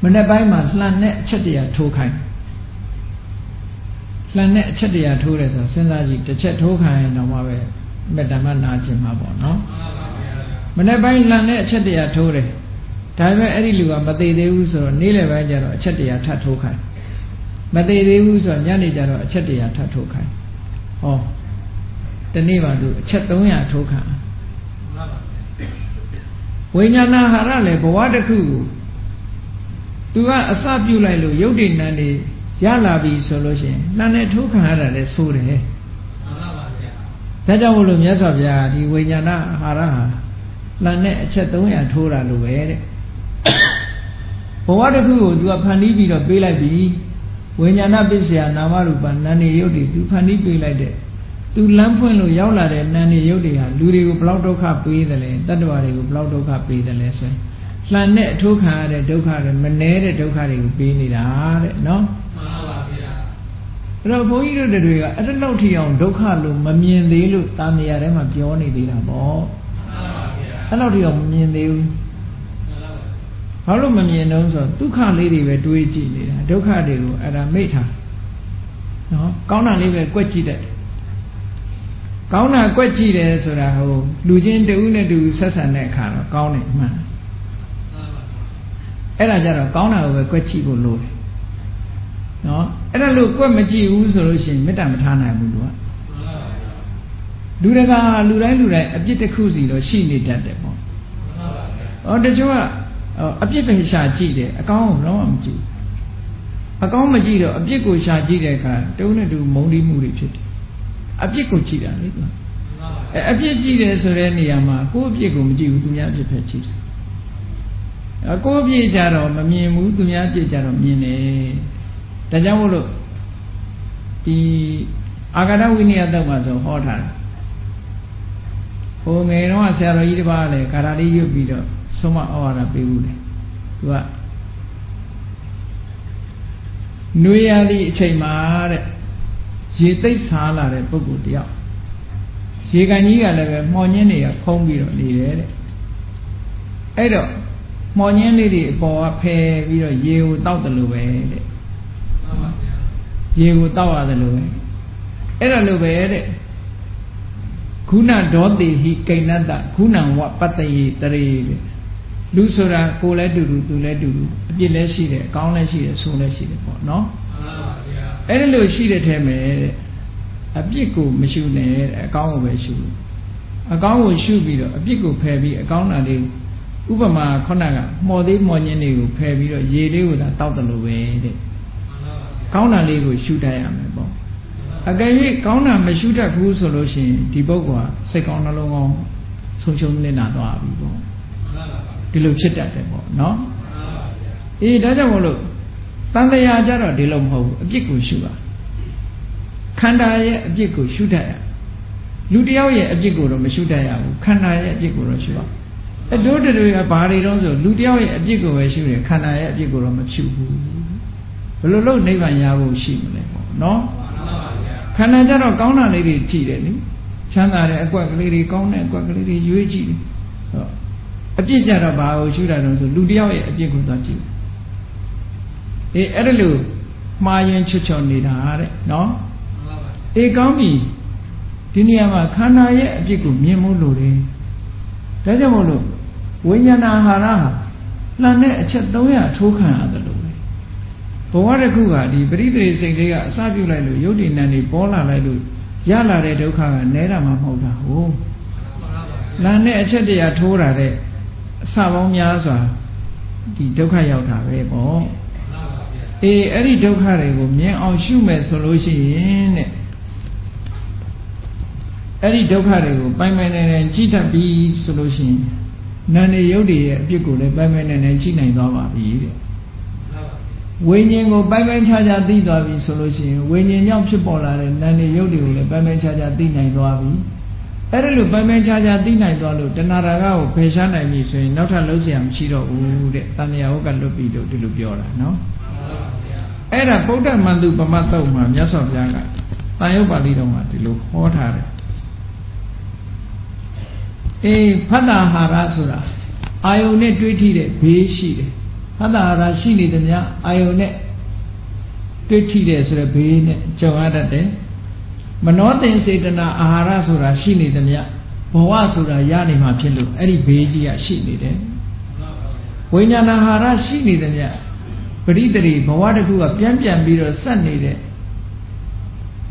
မနေ့ပိုင်းမှာလှန်နဲ့အချက်တရာထိုးခိုင်းလှန်နဲ့အချက်တရာထိုးတယ်ဆိုတော့စဉ်းစားကြည့်တစ်ချက်ထိုးခိုင်းရင်တော့မှပဲမေတ္တာမှနာကျင်မှာပေါ့နော်မနေ့ပိုင်းလှန်နဲ့အချက်တရာထိုးတယ်ဒါပေမဲ့အဲ့ဒီလူကမသေးသေးဘူးဆိုတော့နေ့လယ်ပိုင်းကျတော့အချက်တရာထပ်ထိုးခိုင်းမသေးသေးဘူးဆိုတော့ညနေကျတော့အချက်တရာထပ်ထိုးခိုင်းဟောဒီနေ့မှသူအချက်300ထိုးခိုင်းဝိညာဏဟာရလည်းဘဝတစ်ခုကိုသူကအစပြုလိုက်လို့ယုတ်တိနံနေရလာပြီဆိုလို့ရှိရင်လှန်နဲ့ထိုးခံရတာလည်းဆိုးတယ်မှန်ပါဗျာဒါကြောင့်မို့လို့မြတ်စွာဘုရားဒီဝိညာဏဟာရဟာလှန်နဲ့အချက်300ထိုးတာလို့ပဲတဲ့ဘဝတစ်ခုကိုသူကဖန်တီးပြီးတော့ပေးလိုက်ပြီဝိညာဏပစ္စယနာမရူပနာနေယုတ်တိသူဖန်တီးပေးလိုက်တဲ့သူလမ်းဖွင့်လို့ရောက်လာတဲ့နာနေယုတ်တွေဟာလူတွေကိုဘလောက်ဒုက္ခပေးတယ်လဲတတ္တဝါတွေကိုဘလောက်ဒုက္ခပေးတယ်လဲဆိုရင်လှန်နဲ့အထိုးခံရတဲ့ဒုက္ခတွေမနှဲတဲ့ဒုက္ခတွေကိုပေးနေတာတဲ့နော်မှန်ပါဗျာအဲ့တော့ဘုန်းကြီးတို့တွေကအဲ့ဒါလောက်ထိအောင်ဒုက္ခလို့မမြင်သေးလို့တာမယာထဲမှာပြောနေသေးတာပေါ့မှန်ပါဗျာအဲ့လောက်ထိအောင်မမြင်သေးဘူးဘာလို့မမြင်တော့ဆိုတော့ဒုက္ခလေးတွေပဲတွေးကြည့်နေတာဒုက္ခတွေကိုအဲ့ဒါမိထားနော်ကောင်းတာလေးပဲကွက်ကြည့်တဲ့ကောင်းတာကွက်ကြည့်တယ်ဆိုတာဟိုလူချင်းတူနဲ့တူဆက်ဆံတဲ့အခါတော့ကောင်းတယ်မှန်အဲ့ဒါကြတော့ကောင်းတာကိုပဲကွက်ကြည့်ဖို့လိုတယ်နော်အဲ့ဒါလို့ကွက်မကြည့်ဘူးဆိုလို့ရှိရင်မေတ္တာမထားနိုင်ဘူးသူကလူတကာလူတိုင်းအပြစ်တစ်ခုစီတော့ရှိနေတတ်တယ်ပေါ့တချို့က အပြစ်ပဲရှာကြည့်တယ်အကောင်းကိုတော့မကြည့်အကောင်းမကြည့်တော့အပြစ်ကိုရှာကြည့်တဲ့အခါတုံးနဲ့တူမုန်းတိမှုတွေဖြစ်တယ်အပြစ်ကိုကြည့်တာလေအပြစ်ကြည့်တယ်ဆိုတဲ့နေရာမှာကိုယ့်အပြစ်ကိုမကြည့်ဘူးသူများအပြစ်ပဲကြည့်တယ်ကိုယ့်အပြစ်ကြတော့မမြင်ဘူးသူများအပြစ်ကြတော့မြင်တယ်ဒါကြောင့်မို့လို့ဒီအာဂါတဝိနည်းတုတ်မှာဆိုဟောထားတယ်ဟိုငယ်တော့ဆရာတော်ကြီးတစ်ပါးလည်းဂါထာလေးရွတ်ပြီးတော့ဆုံးမဩဝါဒပေးဘူးလေသူကနွေရသည့်အချိန်မှာတဲ့ရေသိပ်စားလာတဲ့ပုဂ္ဂိုလ်တယောက်ရေကန်ကြီးကလည်းပဲမှော်ညင်းတွေကဖုံးပြီးတော့နေတယ်တဲ့အဲ့တော့မှော်ညင်းလေးတွေအပေါ်ကဖယ်ပြီးတော့ရေကိုတောက်တယ်လို့ပဲတဲ့ရေကိုတောက်ရတယ်လို့ပဲအဲ့ဒါလို့ပဲတဲ့ခုနဒေါတိဟိကိဏတ္တခုနံဝပတ္တယေတရေတဲ့လူဆိုတာကိုယ်လည်းတူတူသူလည်းတူတူအပြစ်လည်းရှိတယ်အကောင်းလည်းရှိတယ်ဆိုးလည်းရှိတယ်ပေါ့နော်အဲ့ဒါလို့ရှိတဲ့ထဲမှာအပြစ်ကိုမရှုနဲ့အကောင်းကိုပဲရှုအကောင်းကိုရှုပြီးတော့အပြစ်ကိုဖယ်ပြီးအကောင်းတာလေးဥပမာခုနကမှော်သေးမှော်ညင်းတွေကိုဖယ်ပြီးတော့ရေလေးကိုသာတောက်တယ်လို့ပဲတဲ့ကောင်းတာလေးကိုရှုတတ်ရမယ်ပေါ့အကယ်၍ကောင်းတာမရှုတတ်ဘူးဆိုလို့ရှိရင်ဒီပုဂ္ဂိုလ်ကစိတ်ကောင်းနှလုံးကောင်းဆုံးရှုံးနေတာသွားပြီပေါ့ဒီလိုဖြစ်တတ်တယ်ပေါ့နော်အေးဒါကြောင့်မို့လို့တန်တရားကြတော့ဒီလိုမဟုတ်ဘူးအပြစ်ကိုရှုပါခန္ဓာရဲ့အပြစ်ကိုရှုတတ်ရလူတယောက်ရဲ့အပြစ်ကိုတော့မရှုတတ်ရဘူးခန္ဓာရဲ့အပြစ်ကိုတော့ရှုပါအတိုးတွေကဘာတွေတော့ဆိုလူတယောက်ရဲ့အပြစ်ကိုပဲရှုတယ်ခန္ဓာရဲ့အပြစ်ကိုတော့မရှုဘူးဘယ်လိုလုပ်နိဗ္ဗာန်ရဖို့ရှိမလဲပေါ့နော်ခန္ဓာကြတော့ကောင်းတာလေးတွေကြည့်တယ်နိချမ်းသာတဲ့အကွက်ကလေးတွေကောင်းတဲ့အကွက်ကလေးတွေရွေးကြည့်တယ်အပြစ်ကြတော့ဘာကိုရှုတာတော့ဆိုလူတယောက်ရဲ့အပြစ်ကိုသွားကြည့်အေးအဲ့ဒါလို့မှားရင်ချွတ်ချော်နေတာတဲ့နော်အေးကောင်းပြီဒီနေရာမှာခန္ဓာရဲ့အပြစ်ကိုမြင်ဖို့လိုတယ်ဒါကြောင့်မို့လို့ဝိညာဏအာဟာရဟာလှန်တဲ့အချက်300ထိုးခံရတယ်လို့ဘဝတစ်ခုကဒီပရိသေစိတ်လေးကအစပြုလိုက်လို့ယုတ်တိနံတွေပေါ်လာလိုက်လို့ရလာတဲ့ဒုက္ခကနဲတာမှမဟုတ်တာဟုတ်လမ်းနဲ့အချက်တရားထိုးတာတဲ့အစပေါင်းများစွာဒီဒုက္ခရောက်တာပဲပေါ့အေးအဲ့ဒီဒုက္ခတွေကိုမြင်အောင်ရှုမယ်ဆိုလို့ရှိရင်တဲ့အဲ့ဒီဒုက္ခတွေကိုပိုင်ပိုင်နိုင်နိုင်ကြည့်တတ်ပြီဆိုလို့ရှိရင်နာနေယုတ်တွေရဲ့အပြစ်ကိုလည်းပိုင်ပိုင်နိုင်နိုင်ကြည့်နိုင်သွားပါပြီတဲ့ဝိညာဉ်ကိုပိုင်ပိုင်ခြားခြားသိသွားပြီဆိုလို့ရှိရင်ဝိညာဉ်ကြောင့်ဖြစ်ပေါ်လာတဲ့နာနေယုတ်တွေကိုလည်းပိုင်ပိုင်ခြားခြားသိနိုင်သွားပြီအဲ့ဒါလို့ပိုင်ပိုင်ခြားခြားသိနိုင်သွားလို့တဏှာရာဂကိုဖယ်ရှားနိုင်ပြီဆိုရင်နောက်ထပ်လုံးเสียမရှိတော့ဘူးတဲ့တဏှာဟုတ်ကလွတ်ပြီလို့ဒီလိုပြောတာနော်အဲ့ဒါဗုဒ္ဓမန္တုပမတ်တုတ်မှာမြတ်စွာဘုရားကတန်ရုပ်ပါဠိတော်မှာဒီလိုဟောထားတယ်အေးဖတ္တဟာရဆိုတာအာယုန်နဲ့တွေးထိတဲ့ဘေးရှိတယ်ဖတ္တဟာရရှိနေသည်များအာယုန်နဲ့တွေးထိတဲ့ဆိုတဲ့ဘေးနဲ့ကြုံရတတ်တယ်မနောတင်စေတနာအာဟာရဆိုတာရှိနေသည်များဘဝဆိုတာရနေမှာဖြစ်လို့အဲ့ဒီဘေးကြီးကရှိနေတယ်ဝိညာဏအာဟာရရှိနေသည်များပရိသေရီဘဝတစ်ခုကပြန်ပြီးတော့ဆက်နေတဲ့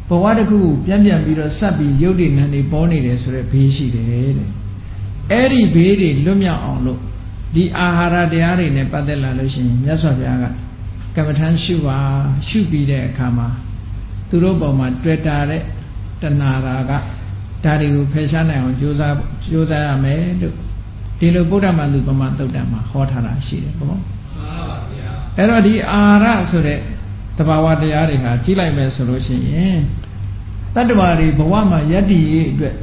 ဘဝတစ်ခုကိုပြန်ပြီးတော့ဆက်ပြီးရုပ်တည်နံတွေပေါ်နေတယ်ဆိုတဲ့ဘေးရှိတယ်တဲ့အဲ့ဒီဘေးတွေလွတ်မြောက်အောင်လို့ဒီအာဟာရတရားတွေနဲ့ပတ်သက်လာလို့ရှိရင်မြတ်စွာဘုရားကကမ္မထမ်းရှုပါရှုပြီးတဲ့အခါမှာသူတို့ပေါ်မှာတွေ့တာတဲ့တဏှာရာကဒါတွေကိုဖယ်ရှားနိုင်အောင်ကြိုးစားရမယ်လို့ဒီလိုဗုဒ္ဓမန္တုပမသုတ်တံမှာဟောထားတာရှိတယ်ပေါ့အဲ့တော့ဒီအာဟာရဆိုတဲ့သဘာဝတရားတွေဟာကြည့်လိုက်မယ်ဆိုလို့ရှိရင်တတ္တဝါတွေဘဝမှာယတ္တိရေးအတွက်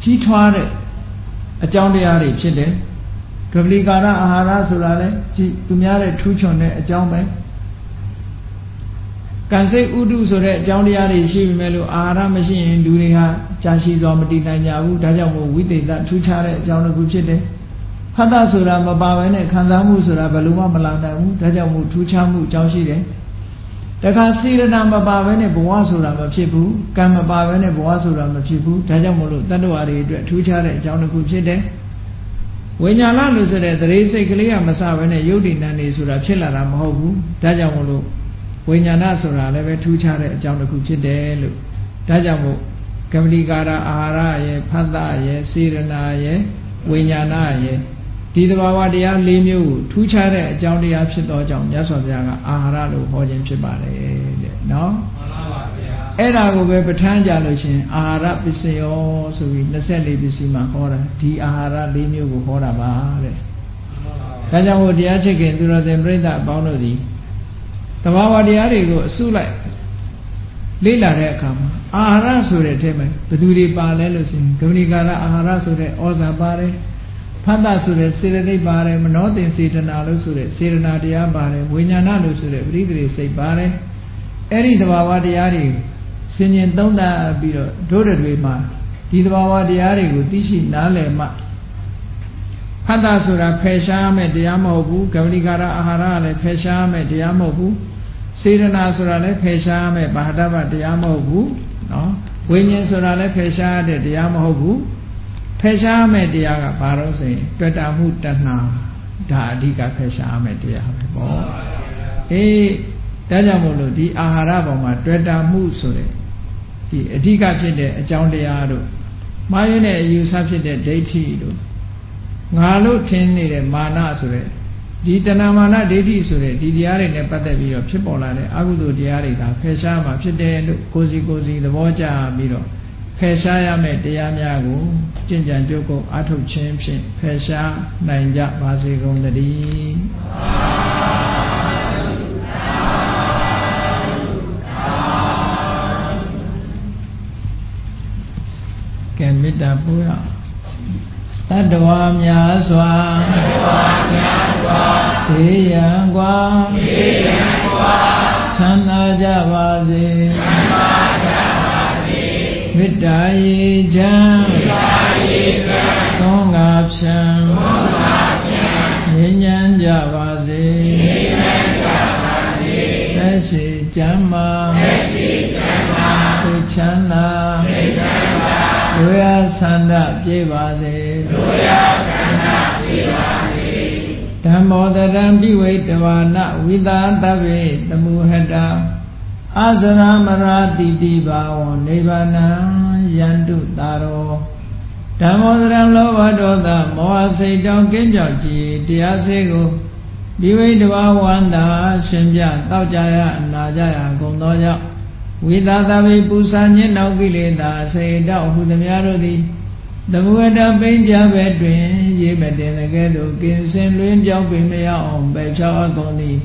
ကြီးထွားတဲ့အကြောင်းတရားတွေဖြစ်တယ်ဒုပလီကာရအာဟာရဆိုတာလဲကြည်သူများတဲ့ထူးချွန်တဲ့အကြောင်းပဲကံစိတ်ဥဒုဆိုတဲ့အကြောင်းတရားတွေရှိပြီမဲ့လို့အာဟာရမရှိရင်လူတွေဟာကြာရှည်စွာမတည်နိုင်ကြဘူးဒါကြောင့်မို့ဝိသေသထူးခြားတဲ့အကြောင်းတစ်ခုဖြစ်တယ်ဖတ်တာဆိုတာမပါဘဲနဲ့ခံစားမှုဆိုတာဘယ်လိုမှမလာနိုင်ဘူးဒါကြောင့်မို့ထူးခြားမှုအကြောင်းရှိတယ်တခါစေရနာမပါဘဲနဲ့ဘဝဆိုတာမဖြစ်ဘူးကံမပါဘဲနဲ့ဘဝဆိုတာမဖြစ်ဘူးဒါကြောင့်မို့လို့တတ္တဝါတွေအတွက်ထူးခြားတဲ့အကြောင်းတစ်ခုဖြစ်တယ်ဝိညာဏလို့ဆိုတဲ့သရေစိတ်ကလေးကမစဘဲနဲ့ယုတ်တိနံနေဆိုတာဖြစ်လာတာမဟုတ်ဘူးဒါကြောင့်မို့လို့ဝိညာဏဆိုတာလည်းပဲထူးခြားတဲ့အကြောင်းတစ်ခုဖြစ်တယ်လို့ဒါကြောင့်မို့ကမ္မတိကာရအာဟာရရဲ့ဖတ်တာရဲ့စေရနာရဲ့ဝိညာဏရဲ့ ဒီသဘာဝတရား၄မျိုးကိုထူးခြားတဲ့အကြောင်းတရားဖြစ်သောကြောင့်မြတ်စွာဘုရားကအာဟာရလို့ဟောခြင်းဖြစ်ပါတယ်တဲ့နော်မှန်ပါပါဗျာအဲ့ဒါကိုပဲပဋ္ဌာန်းကြလို့ရှင်အာဟာရပစ္စယောဆိုပြီး24ပစ္စည်းမှာဟောတာဒီအာဟာရ၄မျိုးကိုဟောတာပါတဲ့ဒါကြောင့်ဟိုတရားချစ်ခင်သူတော်စင်ပြိဿအပေါင်းတို့သည်သဘာဝတရားတွေကိုအစုလိုက်လေ့လာတဲ့အခါမှာအာဟာရဆိုတဲ့အထက်မှာဘယ်သူတွေပါလဲလို့ဆိုရင်ဂမဏိကာရအာဟာရဆိုတဲ့ဩဇာပါတယ်ဖတ်တာဆိုတဲ့စေတသိက်ပါတယ်မနောတင်စေတနာလို့ဆိုတဲ့စေတနာတရားပါတယ်ဝိညာဏလို့ဆိုတဲ့ပရိသေစိတ်ပါတယ်အဲ့ဒီသဘာဝတရားတွေဆင်ញင်သုံးသပ်ပြီးတော့တို့တွေမှာဒီသဘာဝတရားတွေကိုသိရှိနားလည်မှဖတ်တာဆိုတာဖယ်ရှားမဲ့တရားမဟုတ်ဘူးဂမဏိကာရအာဟာရကလည်းဖယ်ရှားမဲ့တရားမဟုတ်ဘူးစေတနာဆိုတာလည်းဖယ်ရှားမဲ့ဘာဟတဗတရားမဟုတ်ဘူးနော်ဝိညာဉ်ဆိုတာလည်းဖယ်ရှားတဲ့တရားမဟုတ်ဘူးဖယ်ရှားမဲ့တရားကဘာလို့ဆိုရင်တွေ့တာမှုတဏှာဒါအဓိကဖယ်ရှားမဲ့တရားပဲပေါ့အေးဒါကြောင့်မို့လို့ဒီအာဟာရပေါ်မှာတွေ့တာမှုဆိုတဲ့ဒီအဓိကဖြစ်တဲ့အကြောင်းတရားတို့မှားရတဲ့အယူဆဖြစ်တဲ့ဒိဋ္ဌိတို့ငါလို့ထင်နေတဲ့မာနဆိုတဲ့ဒီတဏမာနဒိဋ္ဌိဆိုတဲ့ဒီတရားတွေနဲ့ပတ်သက်ပြီးတော့ဖြစ်ပေါ်လာတဲ့အကုသိုလ်တရားတွေကဖယ်ရှားမှာဖြစ်တယ်လို့ကိုယ်စီသဘောကျပြီးတော့ဖယ်ရှားရမယ့်တရားများကိုကျင့်ကြံကြိုးကိုအားထုတ်ခြင်းဖြင့်ဖယ်ရှားနိုင်ကြပါစေကုန်သတည်းကဲမေတ္တာပို့ရတတ္တဝါများစွာသေရန်กว่าချမ်းသာကြပါစေမေတ္တာရေချမ်းသုံးငါဖြံငြိမ်းချမ်းကြပါစေသက်ရှိကျမ်းမာသိချမ်းသာတို့ရဆန္ဒပြေပါစေဓမ္မောတရံပိဝိတဝါနဝိသာတဗ္ဗေတမုဟတာအာဇရမရာတိတိဘာဝံနိဗ္ဗာနံယန္တုတာရောဓမ္မောတရံလောဘဒေါသမောဟစိတ်တောင်းကင်းကြောက်ကြည်တရားစေကိုပိဝိတဝါဝန္တာရှင်ပြတောက်ကြရအနာကြရကုန်သောကြောင့်ဝိသာသဗ္ဗေပူဇာညစ်နောက်ကိလေသာစေတောက်ဟုသမျှတို့သည်သမုဝတ္တပိဉ္စပဲတွင်ရေးမတင်တကဲ့သို့ကင်းစင်လွင်ကြောက်ပင်မရအောင်ပဲဖြောက်အကုန်သည်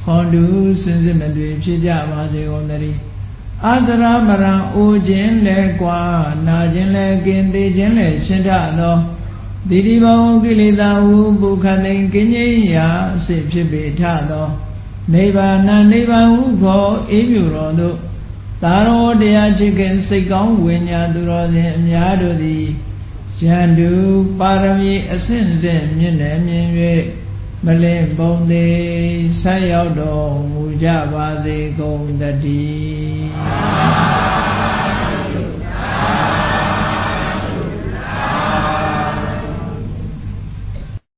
ဟောတုစင်စစ်မသွေဖြစ်ကြပါစေကုန်သတည်းအာသရမရံအိုခြင်းလဲကွာနာခြင်းလဲကင်းသေးခြင်းလဲရှင်းထသောတိတိဘဝကိလေသာဟုပုခသိင်ကင်းငြိမ်းရာအစစ်ဖြစ်ပေထသောနိဗ္ဗာန်နိဗ္ဗာန်ဟုခေါ်အေးမြူတော်သို့သာရောတရားချစ်ခင်စိတ်ကောင်းဝိညာသူတော်စဉ်အများတို့သည်ယန္တုပါရမီအစဉ်စဉ်မြင့်နေမြင်၍မလင်ပုံသေးဆက်ရောက်တော်မူကြပါစေကုန်သတည်း